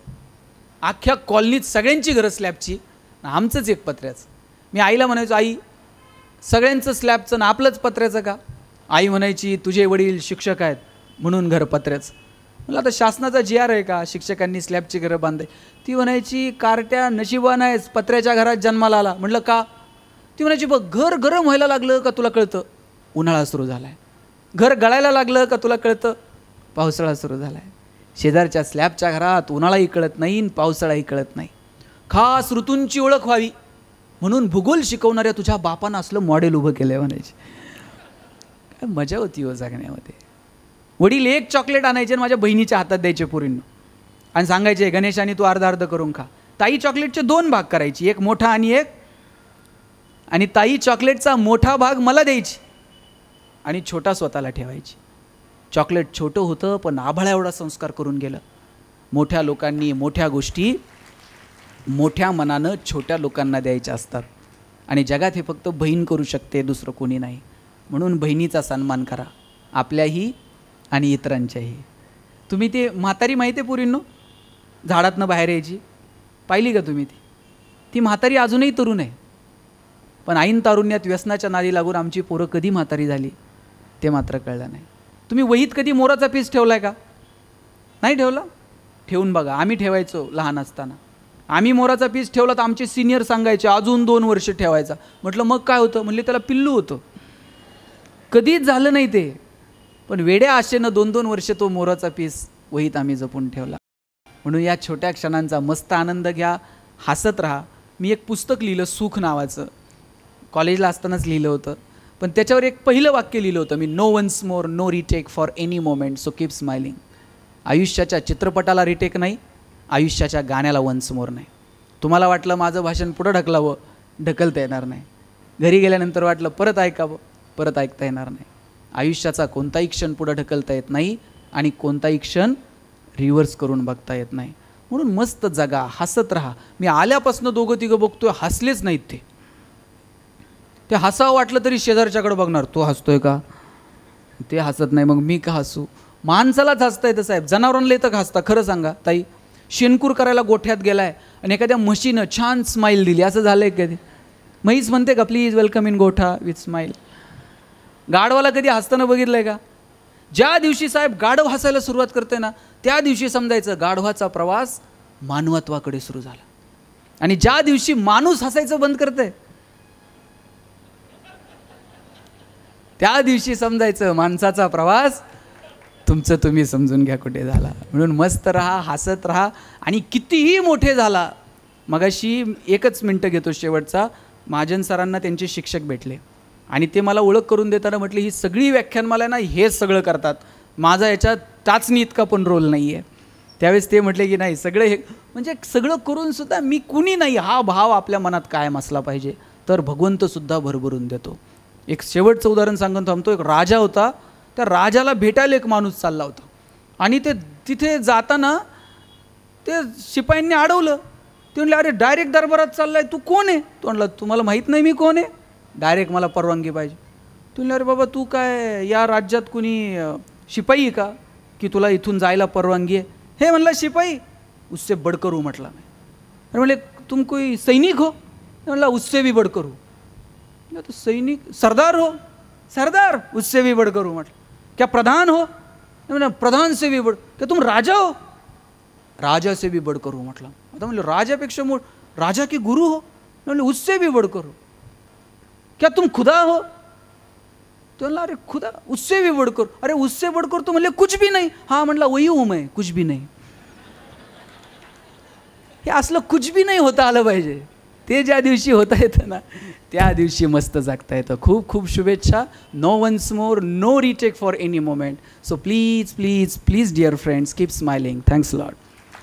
Speaker 1: अख्ख्या कॉलनीत सगळ्यांची घरं स्लॅबची, आमचंच एक पत्र्याचं. मी आईला म्हणायचो, आई सगळ्यांचं स्लॅबचं ना आपलंच पत्र्याचं का? आई म्हणायची तुझे वडील शिक्षक आहेत म्हणून घर पत्र्याचं. मला आता शासनाचा GR आहे का शिक्षकांनी स्लॅबची घरं बांधे? ती म्हणायची कार्ट्या नशिबान आहेस पत्र्याच्या घरात जन्माला आला. म्हटलं का? ती म्हणायची बघ घर गरम व्हायला लागलं का तुला कळतं उन्हाळा सुरू झाला आहे, घर गळायला लागलं का तुला कळतं पावसाळा सुरू झाला आहे. शेजारच्या स्लॅबच्या घरात उन्हाळाही कळत नाही पावसाळाही कळत नाही. खास ऋतूंची ओळख व्हावी म्हणून भूगोल शिकवणाऱ्या तुझ्या बापानं असलं मॉडेल उभं केलं आहे म्हणायचे. काय मजा होती हो जगण्यामध्ये. वडील एक चॉकलेट आणायचे आणि माझ्या बहिणीच्या हातात द्यायचे पुरींनो आणि सांगायचे गणेशाने तू अर्धा अर्ध करून खा. ताई चॉकलेटचे 2 भाग करायची, एक मोठा आणि एक, आणि ताई चॉकलेटचा मोठा भाग मला द्यायची आणि छोटा स्वतःला ठेवायची. चॉकलेट छोटं होतं पण आभाळा एवढा संस्कार करून गेलं. मोठ्या लोकांनी मोठ्या गोष्टी मोठ्या मनानं छोट्या लोकांना द्यायच्या असतात आणि जगात हे फक्त बहीण करू शकते, दुसरं कोणी नाही. म्हणून बहिणीचा सन्मान करा, आपल्याही आणि इतरांच्याही. तुम्ही ते म्हातारी माहिती आहे पुरींनो झाडातनं बाहेर यायची, पाहिली का तुम्ही? ती म्हातारी अजूनही तरुण आहे, पण ऐन तारुण्यात व्यसनाच्या नादी लागून आमची पोरं कधी म्हातारी झाली ते मात्र कळलं नाही. तुम्ही वहीत कधी मोराचा पीस ठेवला आहे का? नाही ठेवला? ठेवून बघा. आम्ही ठेवायचो लहान असताना. आम्ही मोराचा पीस ठेवला तर आमचे सिनियर सांगायचे अजून 2 वर्ष ठेवायचा. म्हटलं मग काय होतं? म्हणले त्याला पिल्लू होतं. कधीच झालं नाही ते, पण वेड्या आशेनं 2-2 वर्ष तो मोराचा पीस वहीत आम्ही जपून ठेवला. म्हणून या छोट्या क्षणांचा मस्त आनंद घ्या, हसत राहा. मी एक पुस्तक लिहिलं सुख नावाचं, कॉलेजला असतानाच लिहिलं होतं, पण त्याच्यावर एक पहिलं वाक्य लिहिलं होतं मी, no once more, no retake for any moment, so keep smiling. आयुष्याच्या चित्रपटाला रिटेक नाही, आयुष्याच्या गाण्याला वन्स मोर नाही. तुम्हाला वाटलं माझं भाषण पुढं ढकलावं, ढकलता येणार नाही. घरी गेल्यानंतर वाटलं परत ऐकावं, परत ऐकता येणार नाही. आयुष्याचा कोणताही क्षण पुढं ढकलता येत नाही आणि कोणताही क्षण रिव्हर्स करून बघता येत नाही. म्हणून मस्त जगा, हसत राहा. मी आल्यापासून 2-3 बघतोय हसलेच नाहीत ते हसावं वाटलं तरी शेजारच्याकडे बघणार, तो हसतोय का? ते हसत नाही, मग मी का हसू? माणसालाच हसता येतं साहेब, जनावरांना येतं का हसता? खरं सांगा ताई, शेणकूर करायला गोठ्यात गेलाय आणि एखाद्या म्हशीनं छान स्माईल दिली, असं झालंय कधी? म्हैस म्हणते का प्लीज वेलकम इन गोठा विथ स्माईल? गाढवाला कधी हसताना बघितलंय का? ज्या दिवशी साहेब गाढव हसायला सुरुवात करते ना, त्या दिवशी समजायचं गाढवाचा प्रवास मानवत्वाकडे सुरू झाला. आणि ज्या दिवशी माणूस हसायचं बंद करते त्या दिवशी समजायचं माणसाचा प्रवास तुमचं तुम्ही समजून घ्या कुठे झाला. म्हणून मस्त राहा, हसत राहा आणि कितीही मोठे झाला. मगाशी 1 मिनिटं घेतो शेवटचा. महाजन सरांना त्यांचे शिक्षक भेटले आणि ते मला ओळख करून देताना म्हटले ही सगळी व्याख्यानमाला ना हेच सगळं करतात, माझा याच्यात टाचणी इतका पण रोल नाही आहे. त्यावेळेस ते म्हटले की नाही सगळं हे म्हणजे सगळं करूनसुद्धा मी कुणी नाही हा भाव आपल्या मनात कायम असला पाहिजे, तर भगवंतसुद्धा भरभरून देतो. एक शेवटचं उदाहरण सांगून थांबतो. एक राजा होता, त्या राजाला भेटायला एक माणूस चालला होता आणि ते तिथे जाताना ते शिपायांनी अडवलं. ते म्हणले अरे डायरेक्ट दरबारात चाललाय, तू कोण आहे? तो म्हणला तुम्हाला माहीत नाही मी कोण आहे, डायरेक्ट मला परवानगी पाहिजे. तू म्हणले अरे बाबा तू काय या राज्यात कुणी शिपाई का की तुला इथून जायला परवानगी आहे? हे म्हणला शिपाई, उससे बडकर हूँ म्हटला मैं. अरे म्हणले तुम कोई सैनिक हो? म्हणला उससे भी बडकर हूँ. तो सैनिक सरदार हो? सरदार, उससे भी बडकर हूँ म्हटलं. क्या प्रधान हो? म्हणा प्रधान से भी बड. क्या तुम राजा हो? राजा से भी बढ़कर हो म्हटलं. आता म्हणलं राजापेक्षा राजा की गुरु हो. म्हणलं उससे भी बढ़कर हो. क्या तुम खुदा हो. तो म्हणला अरे खुदा उससे भी बढ़कर. अरे उससे बढ़कर तो म्हणले कुछ भी नहीं. हाँ म्हणला वही हूँ मैं कुछ भी नहीं. हे असलं कुछ भी नाही होता आलं पाहिजे. ते ज्या दिवशी होता येतं ना त्या दिवशी मस्त जगता येतं. खूप खूप शुभेच्छा. No once more, no retake for any moment. So please please please dear friends keep smiling. Thanks lot.